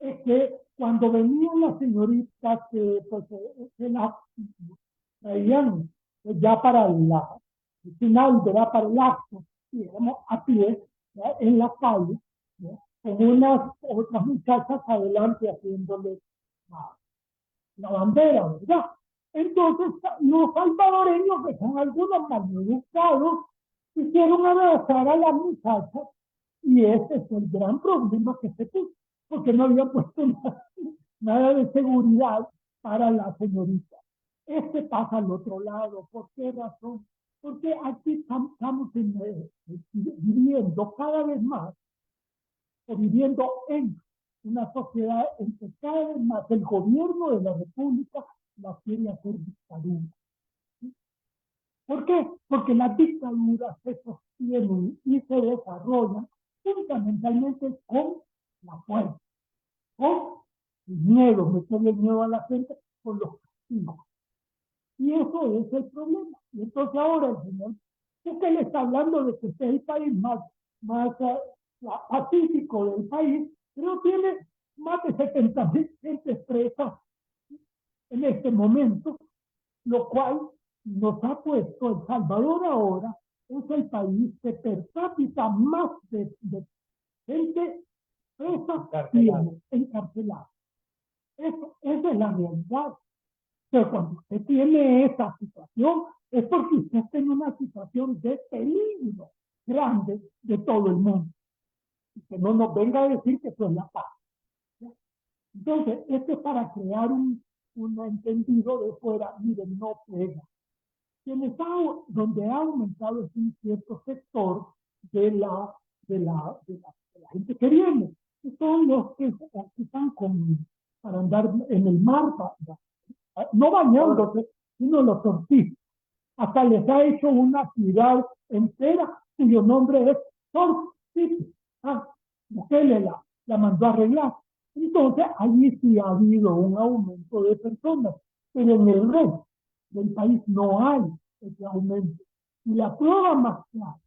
es que cuando venían las señoritas que las traían ya para el final, ¿verdad? Para el acto, digamos, a pie, ¿verdad? En la calle, ¿verdad? Con unas otras muchachas adelante haciéndole la bandera, ¿verdad? Entonces, los salvadoreños, que son algunos maleducados, quisieron abrazar a la muchacha y ese es el gran problema que se puso, porque no había puesto nada de seguridad para la señorita. Este pasa al otro lado. ¿Por qué razón? Porque aquí estamos viviendo cada vez más, o viviendo en una sociedad en que cada vez más el gobierno de la República la quiere hacer dictadura. ¿Por qué? Porque las dictaduras se sostienen y se desarrollan fundamentalmente con la fuerza, con el miedo, meterle miedo a la gente con los castigos. Y eso es el problema. Y entonces ahora el señor, usted le está hablando de que este es el país más pacífico del país, pero tiene más de 70,000 gente presa en este momento, lo cual nos ha puesto El Salvador ahora es el país que per cápita más de gente presa tiene, encarcelada. Esa es la realidad. Pero cuando usted tiene esa situación, es porque usted está en una situación de peligro grande de todo el mundo. Y que no nos venga a decir que eso es la paz. Entonces, esto es para crear un entendido de fuera, miren, no pega. Donde ha aumentado es un cierto sector de la gente que viene. Y son los que están para andar en el mar, no bañándose, sino los surfistas. Hasta les ha hecho una ciudad entera cuyo nombre es Surf City. Usted la mandó a arreglar. Entonces, allí sí ha habido un aumento de personas, pero en el resto del país no hay ese aumento. Y la prueba más clara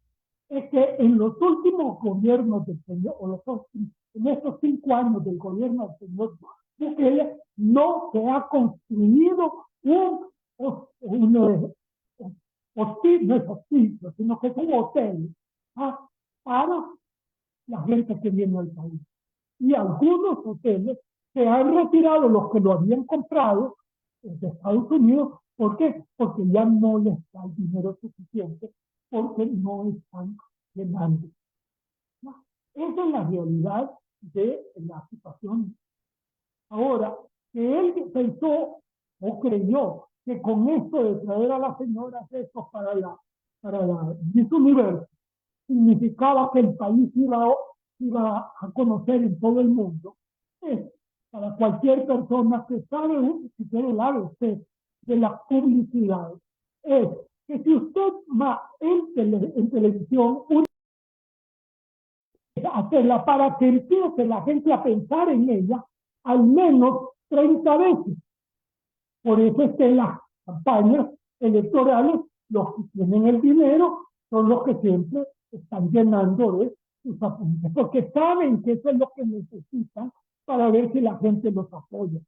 es que en los últimos gobiernos del señor, en estos 5 años del gobierno del señor Bukele, no se ha construido un hospicio, sino que es un hotel para la gente que viene al país. Y algunos hoteles se han retirado, los que lo habían comprado de Estados Unidos. ¿Por qué? Porque ya no les da el dinero suficiente, porque no están llenando. Esa es la realidad de la situación. Ahora, que él pensó o creyó que con esto de traer a las señoras estos para la Miss Universo significaba que el país iba a conocer en todo el mundo. Para cualquier persona que sabe, si quiere hablar usted de la publicidad, es que si usted va en televisión, hacerla para que empiece la gente a pensar en ella al menos 30 veces. Por eso es que las campañas electorales, los que tienen el dinero, son los que siempre están llenando de sus apuntes, porque saben que eso es lo que necesitan para ver si la gente los apoya.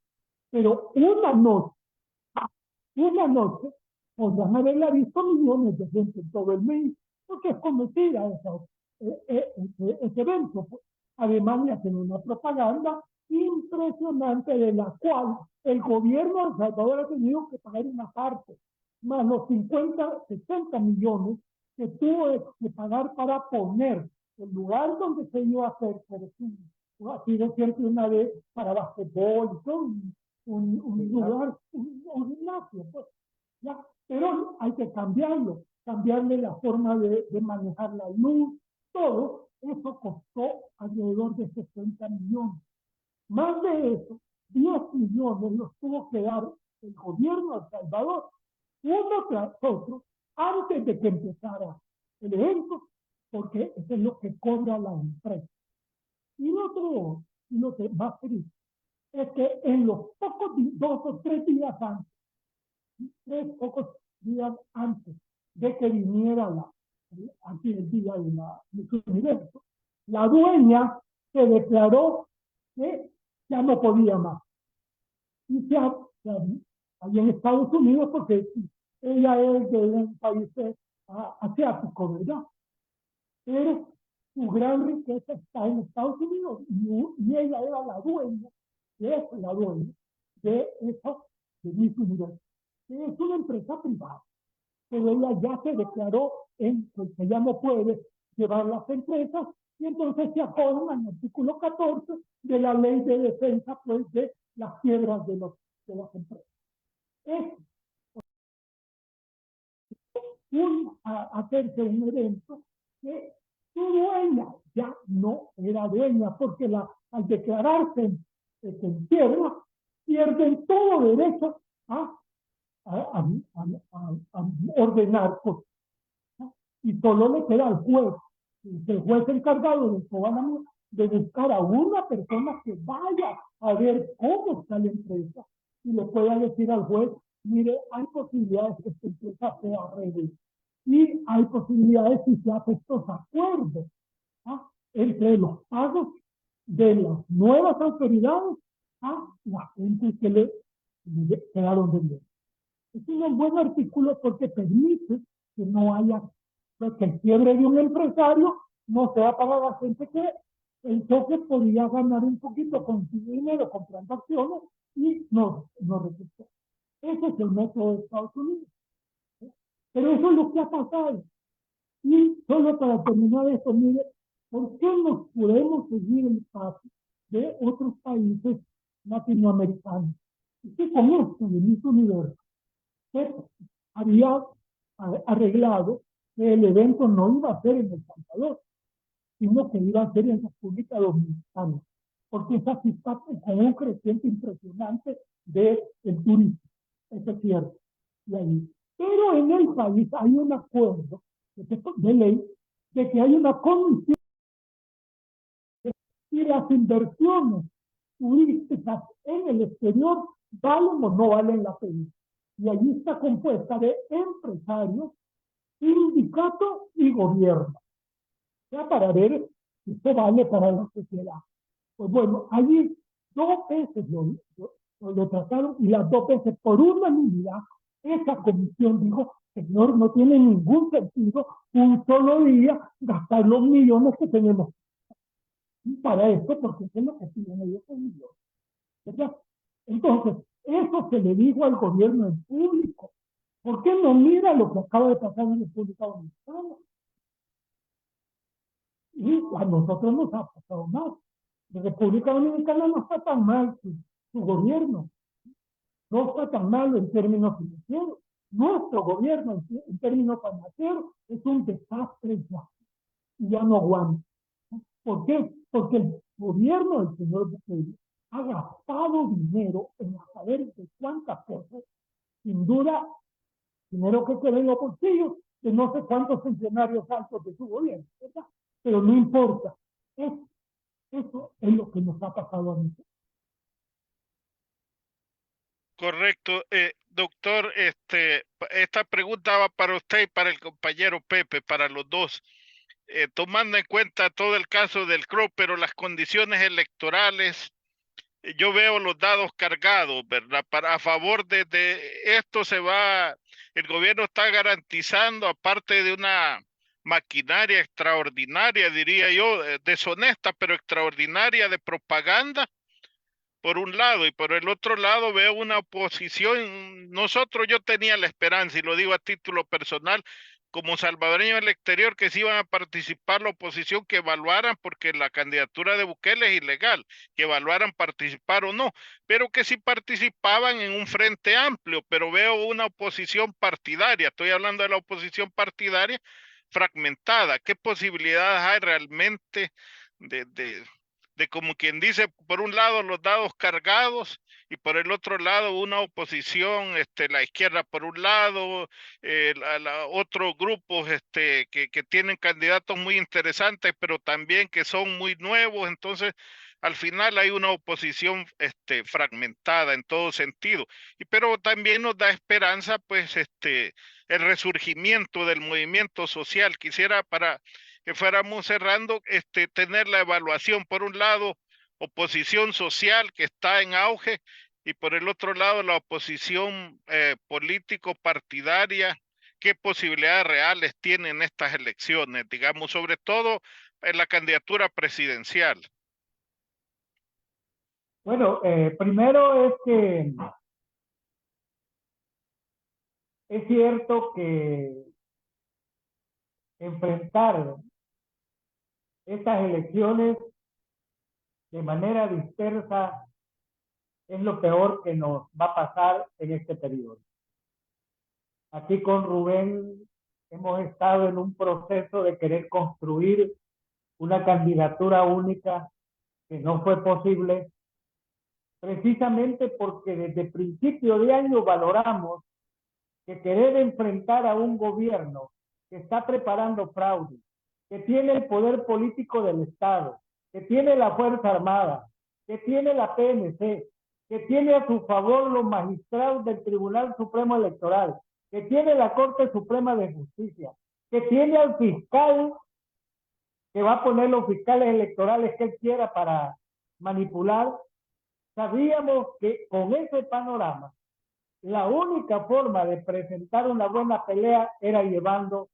Pero una noche podrán haberla visto millones de gente en todo el mundo, porque es conocida ese evento. Además, le hacen una propaganda impresionante de la cual el gobierno de El Salvador ha tenido que pagar una parte, más los 50, 60 millones que tuvo que pagar para poner el lugar donde se iba a hacer, por ejemplo, ha sido siempre una vez para basquetbol, un lugar, un gimnasio, pues, ¿ya? Pero hay que cambiarlo, cambiarle la forma de manejar la luz, todo eso costó alrededor de 60 millones. Más de eso, 10 millones los tuvo que dar el gobierno de El Salvador, uno tras otro, antes de que empezara el evento, porque eso es lo que cobra la empresa. Y lo que más triste es que en los pocos 2 o 3 días antes, pocos días antes de que viniera aquí el día de la universo, la dueña se declaró que ya no podía más. Y ahí en Estados Unidos, porque ella es de un país asiático, ¿verdad? Pero su gran riqueza está en Estados Unidos y ella era la dueña, es la dueña de eso, de Miss Universo. Es una empresa privada, pero ella ya se declaró en que ya no puede llevar las empresas y entonces se acogen al artículo 14 de la ley de defensa, pues, de las quiebras de las empresas. Es hacerse un evento que su dueña ya no era dueña, porque al declararse en quiebra, pierden todo derecho a ordenar cosas, ¿no? Y solo le queda al juez, el juez encargado de buscar a una persona que vaya a ver cómo está la empresa y le pueda decir al juez, mire, hay posibilidades que esta empresa sea arregle y hay posibilidades si se hace estos acuerdos, ¿ah?, entre los pagos de las nuevas autoridades a la gente que le quedaron de bien. Es un buen artículo porque permite que no haya, pues, que el quiebre de un empresario no sea para la gente que pensó que podía ganar un poquito con su dinero comprando acciones y no resultó. Ese es el método de Estados Unidos. Pero eso es lo que ha pasado. Y solo para terminar esto, mire, ¿por qué nos podemos seguir el paso de otros países latinoamericanos? Y que con esto de Miss Universo se había arreglado que el evento no iba a ser en El Salvador, sino que iba a ser en República Dominicana, porque esa sí está con un creciente impresionante del turismo, eso es cierto. Y ahí. Pero en el país hay un acuerdo de ley de que hay una comisión y las inversiones turísticas en el exterior valen o no valen la pena. Y allí está compuesta de empresarios, sindicatos y gobierno. Ya para ver si esto vale para la sociedad. Pues bueno, allí 2 veces lo trataron y las 2 veces por unanimidad esa comisión dijo, señor, no tiene ningún sentido un solo día gastar los millones que tenemos para esto, porque eso es lo que piden ellos, ¿verdad? Entonces, eso se le dijo al gobierno en público. ¿Por qué no mira lo que acaba de pasar en la República Dominicana? Y a nosotros nos ha pasado más. La República Dominicana no está tan mal su gobierno. No está tan mal en términos financieros. Nuestro gobierno en términos financieros es un desastre ya. Y ya no aguanta. ¿Por qué? Porque el gobierno del señor Bukele ha gastado dinero en saber de cuántas cosas, sin duda, dinero que queda en los bolsillos de no sé cuántos funcionarios altos de su gobierno, ¿verdad? Pero no importa. Eso es lo que nos ha pasado a nosotros. Correcto. Doctor, esta pregunta va para usted y para el compañero Pepe, para los dos. Tomando en cuenta todo el caso del CRO, pero las condiciones electorales, yo veo los dados cargados, ¿verdad? A favor de esto el gobierno está garantizando, aparte de una maquinaria extraordinaria, diría yo, deshonesta, pero extraordinaria de propaganda, por un lado, y por el otro lado veo una oposición. Yo tenía la esperanza, y lo digo a título personal, como salvadoreño del exterior, que sí iban a participar la oposición, que evaluaran, porque la candidatura de Bukele es ilegal, que evaluaran participar o no, pero que sí participaban en un frente amplio. Pero veo una oposición partidaria, estoy hablando de la oposición partidaria fragmentada. ¿Qué posibilidades hay realmente de como quien dice, por un lado los dados cargados y por el otro lado una oposición, la izquierda por un lado, otros grupos que tienen candidatos muy interesantes, pero también que son muy nuevos? Entonces, al final hay una oposición fragmentada en todo sentido. Pero también nos da esperanza, pues, el resurgimiento del movimiento social. Quisiera, para que fuéramos cerrando, tener la evaluación, por un lado, oposición social que está en auge, y por el otro lado, la oposición político-partidaria. ¿Qué posibilidades reales tienen estas elecciones, digamos, sobre todo en la candidatura presidencial? Bueno, primero es que es cierto que enfrentar estas elecciones de manera dispersa es lo peor que nos va a pasar en este periodo. Aquí con Rubén hemos estado en un proceso de querer construir una candidatura única que no fue posible, precisamente porque desde principio de año valoramos que querer enfrentar a un gobierno que está preparando fraude, que tiene el poder político del Estado, que tiene la Fuerza Armada, que tiene la PNC, que tiene a su favor los magistrados del Tribunal Supremo Electoral, que tiene la Corte Suprema de Justicia, que tiene al fiscal que va a poner los fiscales electorales que él quiera para manipular. Sabíamos que con ese panorama la única forma de presentar una buena pelea era llevando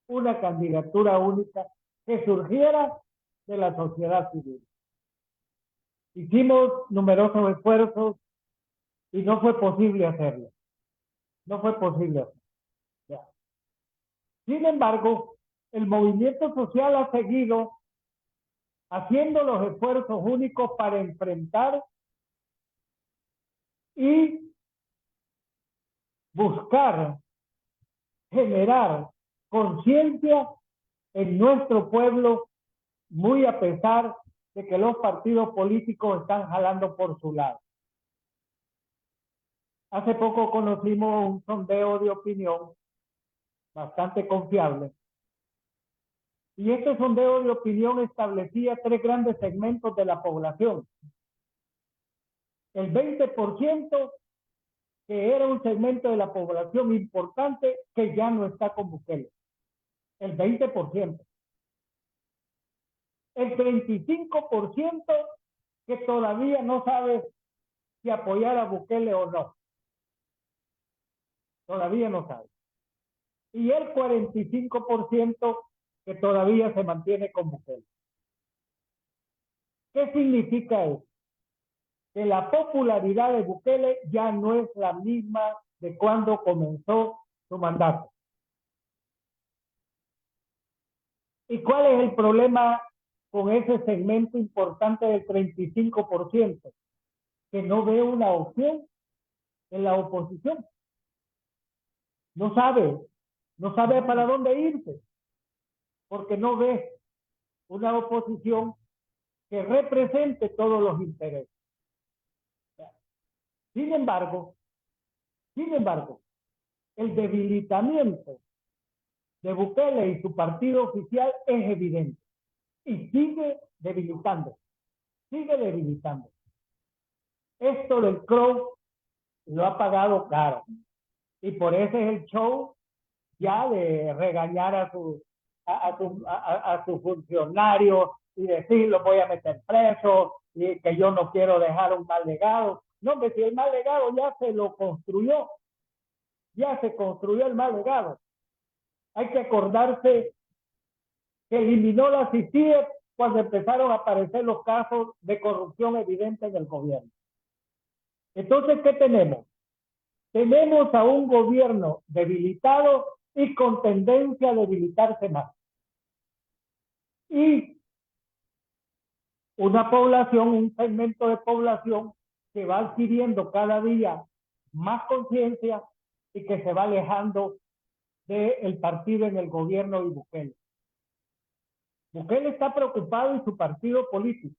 una candidatura única que surgiera de la sociedad civil. Hicimos numerosos esfuerzos y no fue posible hacerlo. No fue posible hacerlo. Ya. Sin embargo, el movimiento social ha seguido haciendo los esfuerzos únicos para enfrentar y buscar generar conciencia en nuestro pueblo, muy a pesar de que los partidos políticos están jalando por su lado. Hace poco conocimos un sondeo de opinión bastante confiable, y este sondeo de opinión establecía 3 grandes segmentos de la población. El 20%, que era un segmento de la población importante que ya no está con Bukele. El 20%. El 35% que todavía no sabe si apoyar a Bukele o no. Todavía no sabe. Y el 45% que todavía se mantiene con Bukele. ¿Qué significa eso? Que la popularidad de Bukele ya no es la misma de cuando comenzó su mandato. ¿Y cuál es el problema con ese segmento importante del 35%? Que no ve una opción en la oposición. No sabe para dónde irse, porque no ve una oposición que represente todos los intereses. Sin embargo, el debilitamiento de Bukele y su partido oficial es evidente y sigue debilitando. Esto del Crow lo ha pagado caro, y por eso es el show ya de regañar a su funcionario y decir, lo voy a meter preso, y que yo no quiero dejar un mal legado. No, que si el mal legado ya se lo construyó, ya se construyó el mal legado. Hay que acordarse que eliminó la CICIG cuando empezaron a aparecer los casos de corrupción evidente en el gobierno. Entonces, ¿qué tenemos? Tenemos a un gobierno debilitado y con tendencia a debilitarse más. Y una población, un segmento de población que va adquiriendo cada día más conciencia y que se va alejando del partido en el gobierno de Bukele. Bukele está preocupado y su partido político,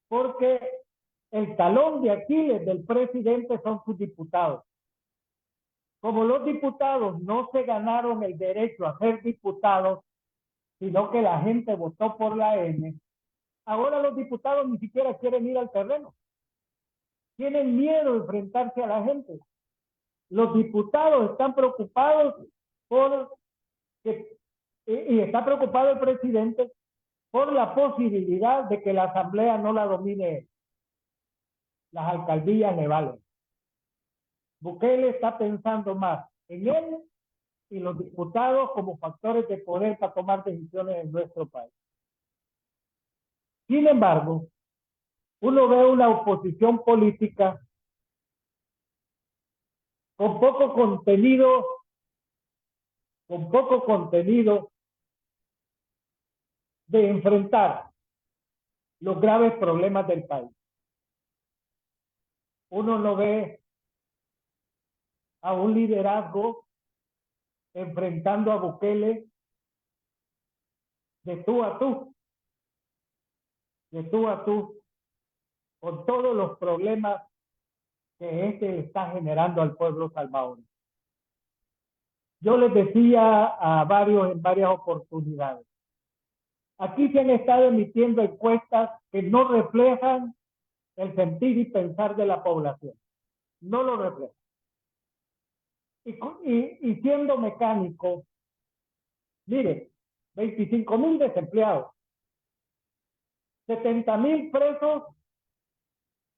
porque el talón de Aquiles del presidente son sus diputados. Como los diputados no se ganaron el derecho a ser diputados, sino que la gente votó por la N, ahora los diputados ni siquiera quieren ir al terreno. Tienen miedo de enfrentarse a la gente. Los diputados están preocupados y está preocupado el presidente por la posibilidad de que la asamblea no la domine él. Las alcaldías le valen. Bukele está pensando más en él y los diputados como factores de poder para tomar decisiones en nuestro país. Sin embargo, uno ve una oposición política con poco contenido de enfrentar los graves problemas del país. Uno no ve a un liderazgo enfrentando a Bukele de tú a tú, con todos los problemas que este está generando al pueblo salvadoreño. Yo les decía a varios en varias oportunidades, aquí se han estado emitiendo encuestas que no reflejan el sentir y pensar de la población, no lo reflejan. Y siendo mecánico, mire, 25,000 desempleados, 70,000 presos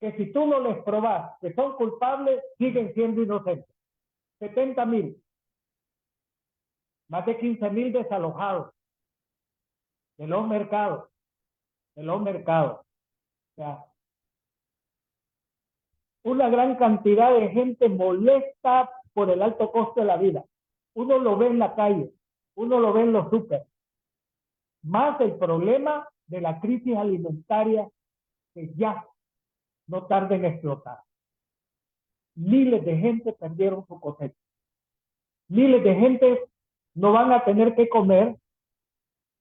que si tú no les probas que son culpables, siguen siendo inocentes. 70,000. Más de 15,000 desalojados de los mercados. O sea, una gran cantidad de gente molesta por el alto costo de la vida. Uno lo ve en la calle, uno lo ve en los súper. Más el problema de la crisis alimentaria que ya no tarda en explotar. Miles de gente perdieron su cosecha. Miles de gente no van a tener que comer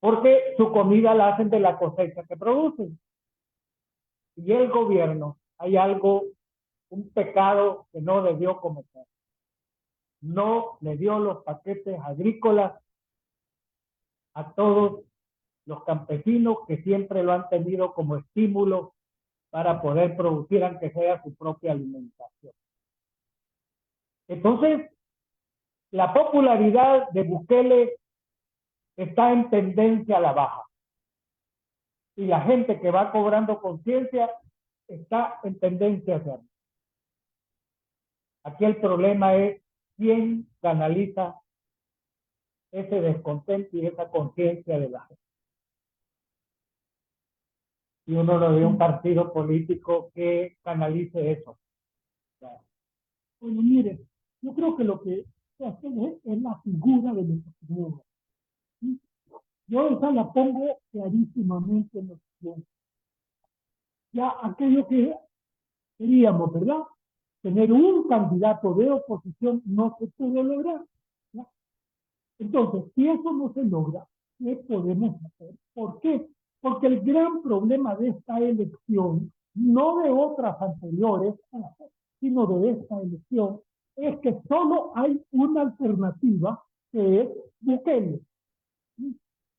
porque su comida la hacen de la cosecha que producen. Y el gobierno, hay algo, un pecado que no debió cometer. No le dio los paquetes agrícolas a todos los campesinos que siempre lo han tenido como estímulo para poder producir aunque sea su propia alimentación. Entonces, la popularidad de Bukele está en tendencia a la baja. Y la gente que va cobrando conciencia está en tendencia hacia arriba. Aquí el problema es quién canaliza ese descontento y esa conciencia de la gente. Y uno lo ve un partido político que canalice eso. Bueno, mire, yo creo que lo que se hace es la figura de nuestro Señor. ¿Sí? Yo esa la pongo clarísimamente en los siguientes. Ya aquello que queríamos, ¿verdad? Tener un candidato de oposición no se puede lograr. ¿Ya? Entonces, si eso no se logra, ¿qué podemos hacer? ¿Por qué? Porque el gran problema de esta elección, no de otras anteriores, sino de esta elección, es que solo hay una alternativa, que es Bukele.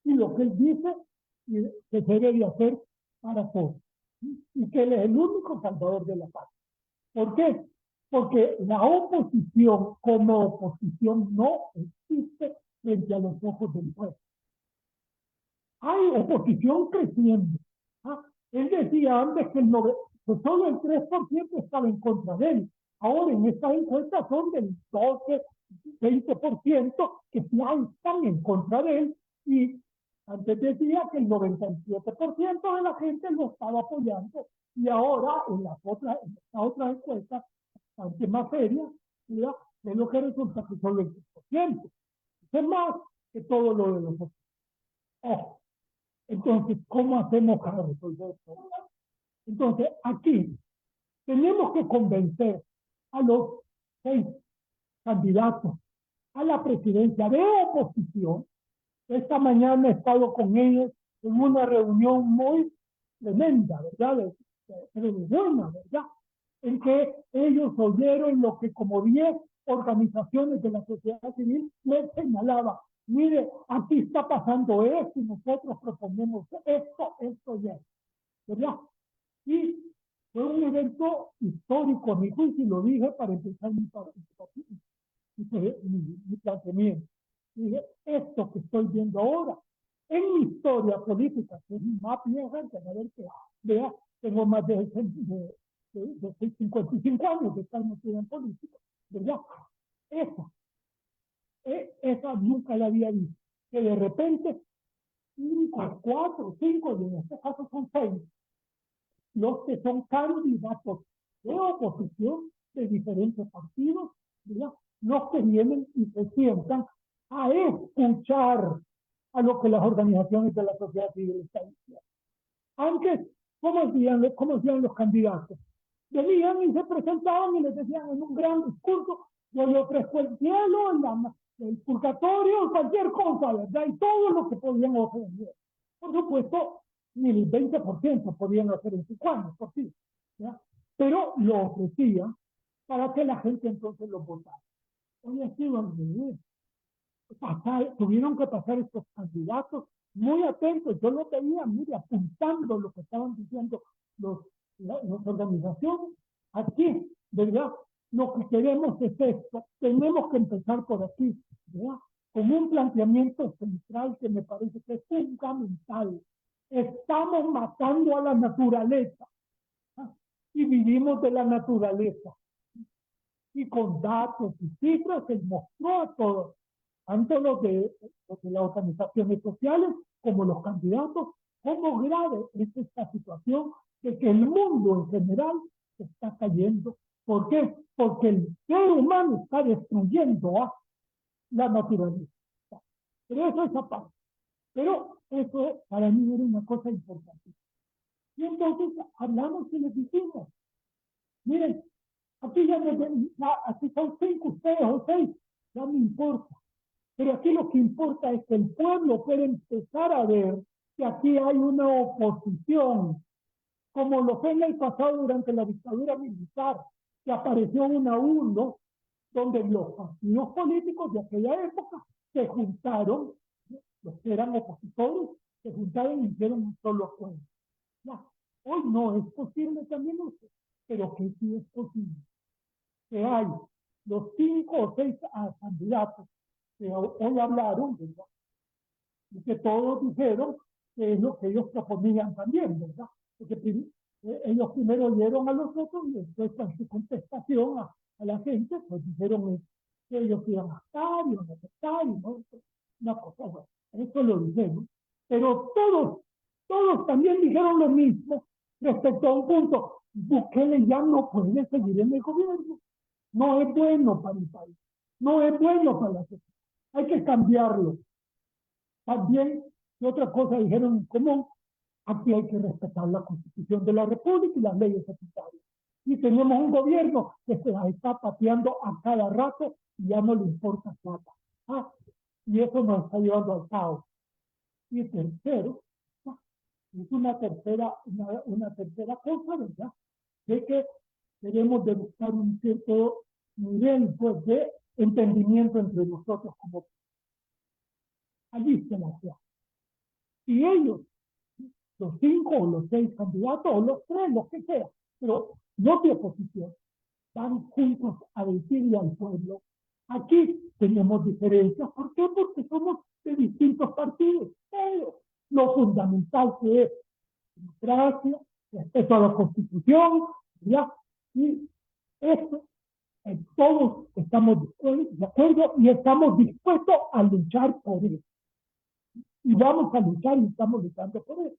Y lo que él dice que se debe hacer para todos. Y que él es el único salvador de la paz. ¿Por qué? Porque la oposición como oposición no existe frente a los ojos del pueblo. Hay oposición creciendo. Él decía antes que solo el 3% estaba en contra de él. Ahora en estas encuestas son del 12, 20% que ya están en contra de él y Antes decía que el 97% de la gente lo estaba apoyando y ahora en las otras encuestas, aunque más serias, ¿verdad? Es lo que resulta que son el 20%. Es más que todo lo de los otros. Oh. Entonces, ¿cómo hacemos para resolver esto? Entonces, aquí tenemos que convencer a los 6 candidatos a la presidencia de oposición. Esta mañana he estado con ellos en una reunión muy tremenda, ¿verdad? Pero buena, ¿verdad? En que ellos oyeron lo que como 10 organizaciones de la sociedad civil les señalaba. Mire, aquí está pasando esto y nosotros proponemos esto y esto, ¿verdad? Y fue un evento histórico, a mi juicio, y lo dije para empezar mi planteamiento. Dije, esto que estoy viendo ahora, en mi historia política, que es más vieja, a ver que vea, tengo más de 55 años de estar metido en política, ¿verdad? Esa nunca la había visto. Que de repente, 5, 4, 5, y en este caso son 6, los que son candidatos de oposición de diferentes partidos, ¿verdad? Los que vienen y se sientan a escuchar a lo que las organizaciones de la sociedad civil están diciendo. Antes, ¿cómo decían los candidatos? Venían y se presentaban y les decían en un gran discurso, yo le ofrezco el cielo, el purgatorio, cualquier cosa, ¿verdad? Y todo lo que podían ofrecer. Por supuesto, ni el 20% podían hacer en 5 años, por sí, ¿ya? Pero lo ofrecían para que la gente entonces lo votara. Hoy ha sido al revés. Tuvieron que pasar estos candidatos muy atentos. Yo lo veía, mire, apuntando lo que estaban diciendo las organizaciones. Aquí, ¿verdad? Lo que queremos es esto. Tenemos que empezar por aquí, ¿verdad? Con un planteamiento central que me parece que es fundamental. Estamos matando a la naturaleza, ¿ah? Y vivimos de la naturaleza. Y con datos y cifras se mostró a todos, tanto los de las organizaciones sociales como los candidatos, cómo grave es esta situación de que el mundo en general se está cayendo. ¿Por qué? Porque el ser humano está destruyendo a la naturaleza. Pero eso es aparte. Pero eso para mí era una cosa importante. Y entonces hablamos y les dijimos, miren, aquí aquí son 5 ustedes o 6, ya no importa. Pero aquí lo que importa es que el pueblo pueda empezar a ver que aquí hay una oposición, como lo fue en el pasado durante la dictadura militar, que apareció una a uno, donde los partidos políticos de aquella época se juntaron, los que eran opositores, se juntaron y hicieron un solo acuerdo. Ya, hoy no es posible también eso, pero que sí es posible. Que hay los 5 o 6 candidatos que hoy hablaron, ¿verdad? Y que todos dijeron que es lo que ellos proponían también, ¿verdad? Porque ellos primero oyeron a los otros y después con su contestación a la gente, pues dijeron que ellos iban a estar y no estar, y no, una cosa, bueno, eso lo dijeron. Pero todos también dijeron lo mismo respecto a un punto. Bukele ya no puede seguir en el gobierno. No es bueno para el país. No es bueno para la sociedad. Hay que cambiarlo. También, otra cosa dijeron en común, aquí hay que respetar la Constitución de la República y las leyes secundarias. Y tenemos un gobierno que se la está pateando a cada rato y ya no le importa nada. Y eso nos está llevando al caos. Y tercero, es una tercera cosa, ¿verdad? De que debemos de buscar un cierto nivel, pues, de entendimiento entre nosotros como allí se la hace. Y ellos, los 5 o los 6 candidatos, o los 3, los que sea, pero no de oposición, van juntos a decirle al pueblo, aquí tenemos diferencias. ¿Por qué? Porque somos de distintos partidos, pero lo fundamental que es democracia, respeto a la Constitución, ¿ya? Y esto, todos estamos de acuerdo y estamos dispuestos a luchar por eso. Y vamos a luchar y estamos luchando por eso.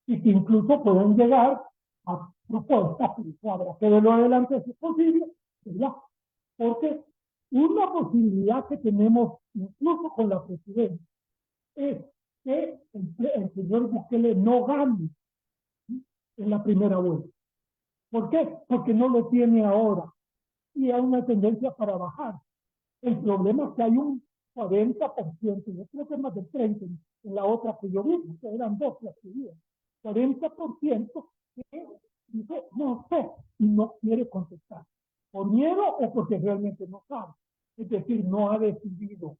Y que incluso pueden llegar a propuestas, pero habrá que verlo adelante si es posible, ¿verdad? Porque una posibilidad que tenemos incluso con la presidencia es que el señor Bukele no gane en la primera vuelta. ¿Por qué? Porque no lo tiene ahora y hay una tendencia para bajar. El problema es que hay un 40%, yo creo que más de 30% en la otra que yo vi, que eran dos las que vi, 40% que dice no sé y no quiere contestar, por miedo o porque realmente no sabe, es decir, no ha decidido.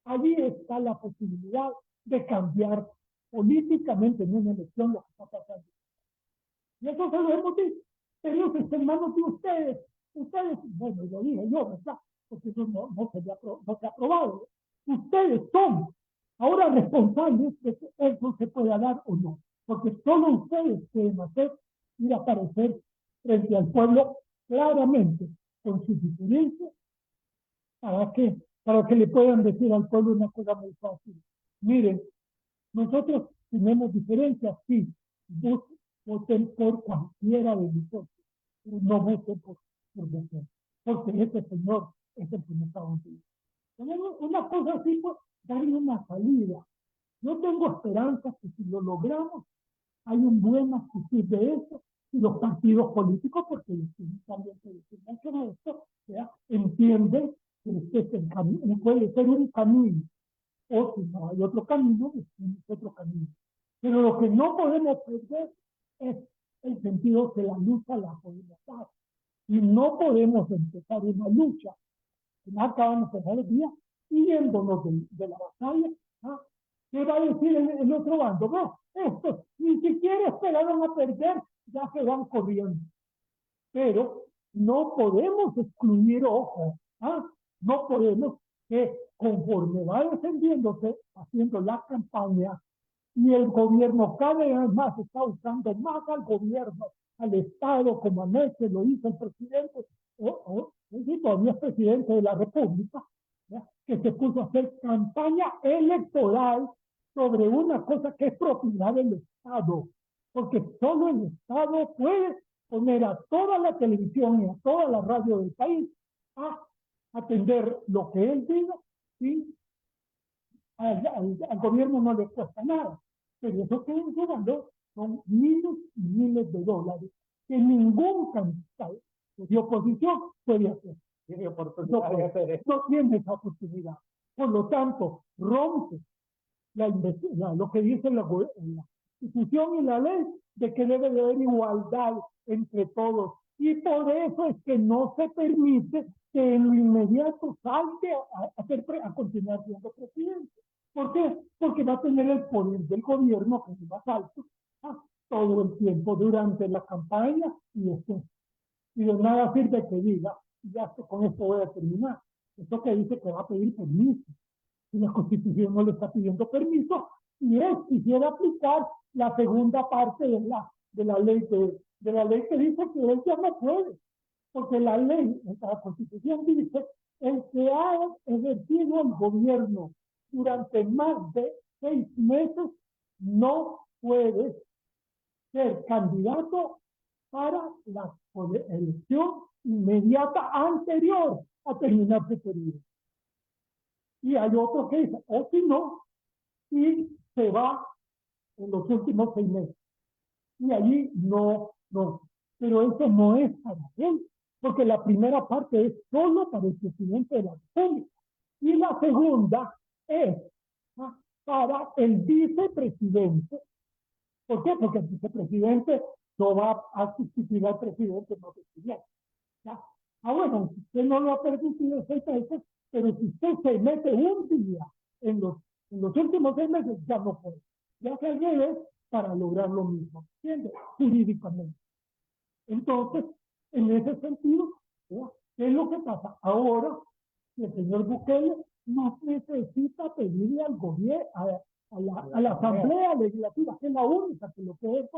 Allí está la posibilidad de cambiar políticamente en una elección lo que está pasando. Y eso se lo hemos dicho, pero eso está en manos de ustedes. Ustedes, bueno, lo dije yo, ¿verdad? Porque eso no se ha aprobado. Ustedes son ahora responsables de que eso se pueda dar o no. Porque solo ustedes pueden hacer ir a aparecer frente al pueblo claramente con sus diferencias. ¿Para qué? Para que le puedan decir al pueblo una cosa muy fácil. Miren, nosotros tenemos diferencias, sí. Voten por cualquiera de nosotros, pero no voten por Bukele, porque ese señor es el que nos está hundiendo. Tenemos una cosa así, pues, darle una salida. Yo tengo esperanza que si lo logramos, hay un buen actitud de eso, y los partidos políticos, porque también se dice mucho de esto, ¿ya? Entienden que este es el camino, puede ser un camino, o si no hay otro camino, es otro camino. Pero lo que no podemos perder es el sentido que la lucha la podemos dar. Y no podemos empezar una lucha que no acabamos de empezar el día yéndonos de la batalla. ¿Ah? ¿Qué va a decir el otro bando? No, estos ni siquiera esperaron a perder, ya se van corriendo. Pero no podemos excluir ojo. ¿Ah? No podemos que conforme va descendiéndose, haciendo la campaña, y el gobierno cada vez más está usando más al gobierno, al Estado, como anoche lo hizo el presidente, todavía es presidente de la República, ¿ya? Que se puso a hacer campaña electoral sobre una cosa que es propiedad del Estado, porque solo el Estado puede poner a toda la televisión y a toda la radio del país a atender lo que él diga y al gobierno no le cuesta nada. Pero eso que están llevando son miles y miles de dólares que ningún candidato de oposición puede hacer. No tiene esa oportunidad. Por lo tanto, rompe lo que dice la Constitución y la ley de que debe de haber igualdad entre todos. Y por eso es que no se permite que en lo inmediato salte a continuar siendo presidente. ¿Por qué? Porque va a tener el poder del gobierno que es más alto todo el tiempo durante la campaña y después. Y de nada sirve que diga, ya con esto voy a terminar. Esto que dice que va a pedir permiso. Y la Constitución no le está pidiendo permiso, y él quisiera aplicar la segunda parte de la ley que dice que él ya no puede. Porque la ley, la Constitución dice, el que ha ejercido el gobierno durante más de 6 meses no puede ser candidato para la elección inmediata anterior a terminar su periodo. Y hay otro que dice, o si no, y se va en los últimos 6 meses. Y allí no. Pero eso no es para él, porque la primera parte es solo para el presidente de la República. Y la segunda es para el vicepresidente. ¿Por qué? Porque el vicepresidente no va a sustituir al presidente, no presidente. ¿Ya? Bueno, si usted no lo ha permitido 6 meses, pero si usted se mete un día en los últimos 6 meses, ya no puede. Ya se debe para lograr lo mismo, ¿entiende? Jurídicamente. Entonces, en ese sentido, ¿ya? ¿Qué es lo que pasa? Ahora, el señor Bukele no necesita pedirle al gobierno, a la Asamblea Legislativa, que es la única que lo puede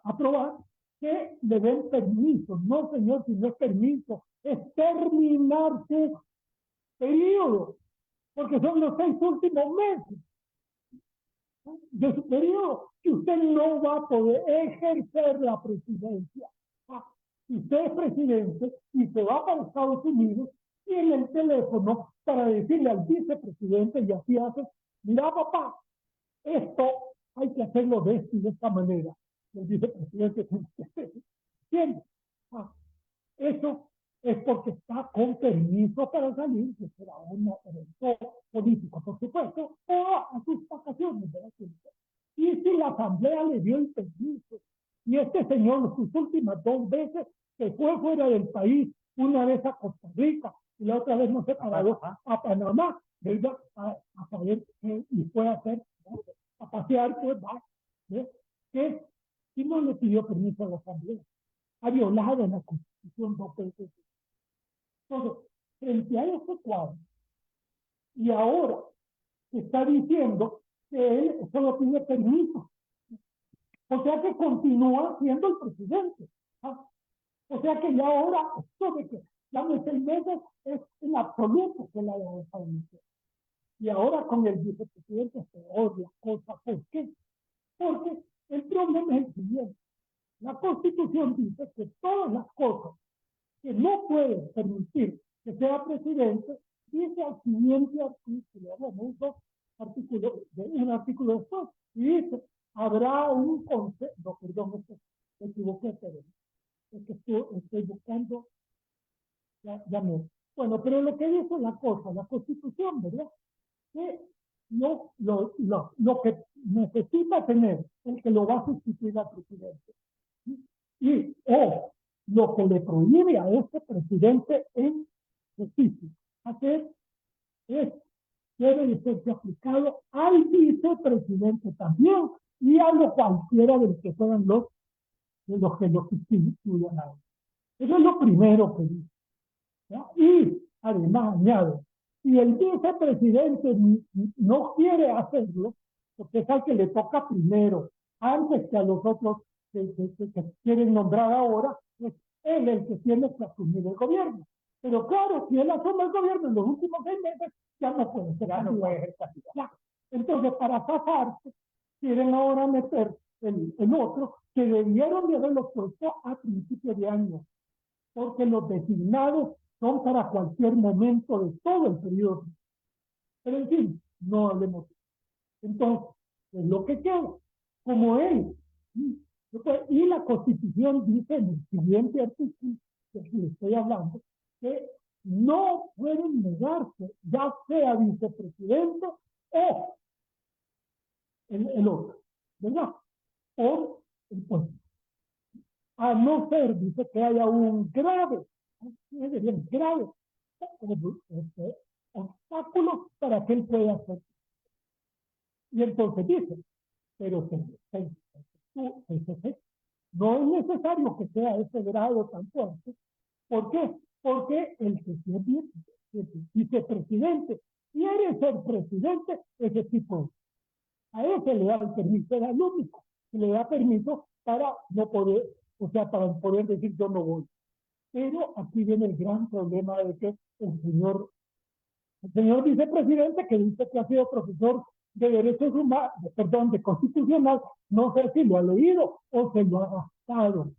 aprobar, que le den permiso. No, señor, si no es permiso, es terminar su periodo, porque son los 6 últimos meses. de su periodo, que usted no va a poder ejercer la presidencia. Si usted es presidente y se va para Estados Unidos, tiene el teléfono para decirle al vicepresidente, y así hace, mira papá, esto hay que hacerlo de esta manera. El vicepresidente ¿entiende? Eso es porque está con permiso para salir, que será un evento político, por supuesto, o a sus vacaciones, ¿verdad? Y si la Asamblea le dio el permiso, y este señor sus últimas 2 veces se fue fuera del país, una vez a Costa Rica y la otra vez no sé a Panamá, ¿verdad? A saber y fue a hacer, ¿no? A pasear, pues va, ¿ves? Que si no le pidió permiso a la Asamblea, ha violado la Constitución 2 veces. Entonces, frente a ese cuadro, y ahora se está diciendo que él solo pide permiso. O sea que continúa siendo el presidente. O sea que ya ahora, esto de que dame 6 meses es en absoluto que la de establecer. Y ahora con el vicepresidente es peor la cosa. ¿Por qué? Porque el problema es el siguiente. La Constitución dice que todas las cosas que no puede permitir que sea presidente, dice al siguiente artículo, bueno, un artículo después, y dice, habrá un consejo, no, perdón, me equivoqué, pero es que estoy buscando, ya no. Bueno, pero lo que dice la cosa, la Constitución, ¿verdad? Que lo que necesita tener el que lo va a sustituir al presidente. Y lo que le prohíbe a este presidente en justicia hacer es debe de ser aplicado al vicepresidente también y a lo cualquiera de los que fueran los que lo sustituyan a él. Eso es lo primero que dice, ¿ya? Y además añade, si el vicepresidente no quiere hacerlo, porque es al que le toca primero, antes que a los otros que quieren nombrar ahora, pues él es el que tiene que asumir el gobierno. Pero claro, si él asume el gobierno en los últimos 6 meses, ya no puede ser candidato. Entonces, para zafarse, quieren ahora meter el otro que debieron de haberlo puesto a principios de año, porque los designados son para cualquier momento de todo el periodo. Pero en fin, no hablemos. Entonces, es lo que queda. Como él. Y la Constitución dice en el siguiente artículo, que le estoy hablando, que no pueden negarse, ya sea vicepresidente o el otro, ¿verdad? Por el puesto. A no ser, dice, que haya un grave obstáculo para que él pueda hacer. Y entonces dice, pero no es necesario que sea ese grado tan fuerte. ¿Por qué? Porque el que es vicepresidente quiere ser presidente, ese tipo, a ese le da el permiso, era el único que le da permiso para no poder, o sea, para poder decir yo no voy. Pero aquí viene el gran problema de que el señor vicepresidente, que dice que ha sido profesor de derechos humanos, de constitucional, no sé si lo ha leído o se lo ha gastado.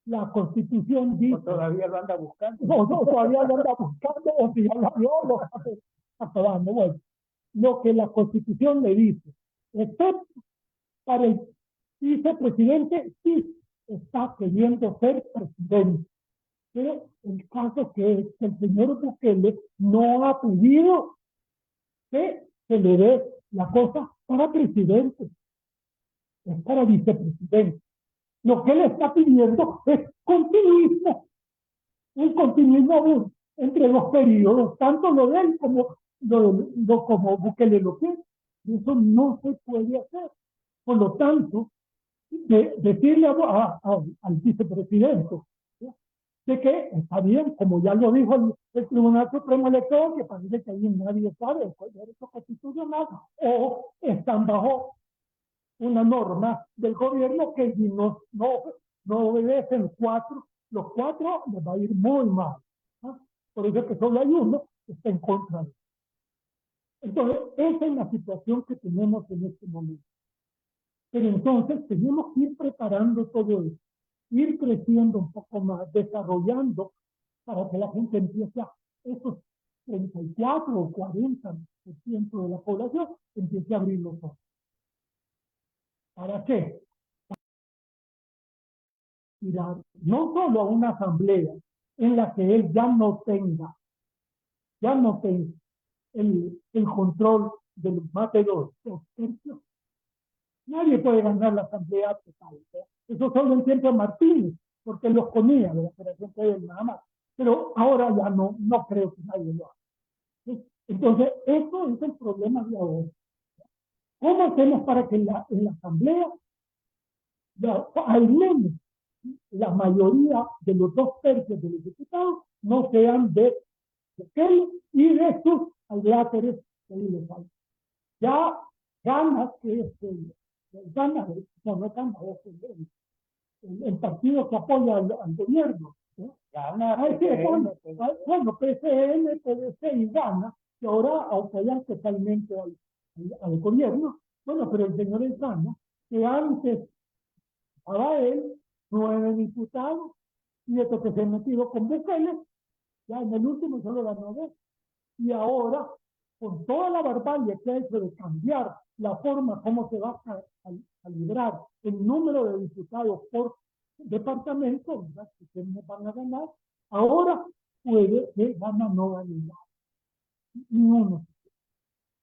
La Constitución dice... O todavía lo anda buscando. No, todavía lo anda buscando, o si ya lo vio, lo está acabando. Bueno, lo que la Constitución le dice, excepto para el vicepresidente, sí está queriendo ser presidente. Pero el caso que es que el señor Bukele no ha pedido que se le dé la cosa para presidente, es para vicepresidente. Lo que él está pidiendo es continuismo, un continuismo entre los periodos, tanto lo de él como como Bukele lo quiere. Eso no se puede hacer. Por lo tanto, decirle al vicepresidente, ¿sí?, de que está bien, como ya lo dijo el Tribunal Supremo Electoral, que parece que ahí nadie sabe el derecho constitucional, o están bajo una norma del gobierno que si no obedecen los cuatro les va a ir muy mal, ¿no? Por eso que solo hay uno que está en contra de eso. Entonces, esa es la situación que tenemos en este momento. Pero entonces tenemos que ir preparando todo eso, ir creciendo un poco más, desarrollando para que la gente empiece a, esos 34 o 40% de la población empiece a abrir los ojos. ¿Para qué? Tirar no solo a una asamblea en la que él ya no tenga el control de los más de los 2 tercios. Nadie puede ganar la asamblea total. Eso solo en tiempo de Martínez, porque los ponía de la Federación de nada más. Pero ahora ya no creo que nadie lo haga. ¿Sí? Entonces, eso es el problema de ahora. ¿Cómo hacemos para que en la asamblea, al menos la mayoría de los 2 tercios de los diputados no sean de él y de sus adláteres que le faltan? Ya gana que es gana, no gana, el partido que apoya al gobierno. ¿No? Gana, bueno, PCN, PDC y gana, que ahora apoyan totalmente al gobierno. Bueno, pero el señor es gana, que antes a él 9 diputados, y esto que se ha metido con Bukele, ya en el último solo ganó 2. Y ahora, con toda la barbarie que ha hecho de cambiar la forma como se va a librar el número de diputados por departamento, ¿verdad? Que no van a ganar, ahora puede que gana no ganar ni uno.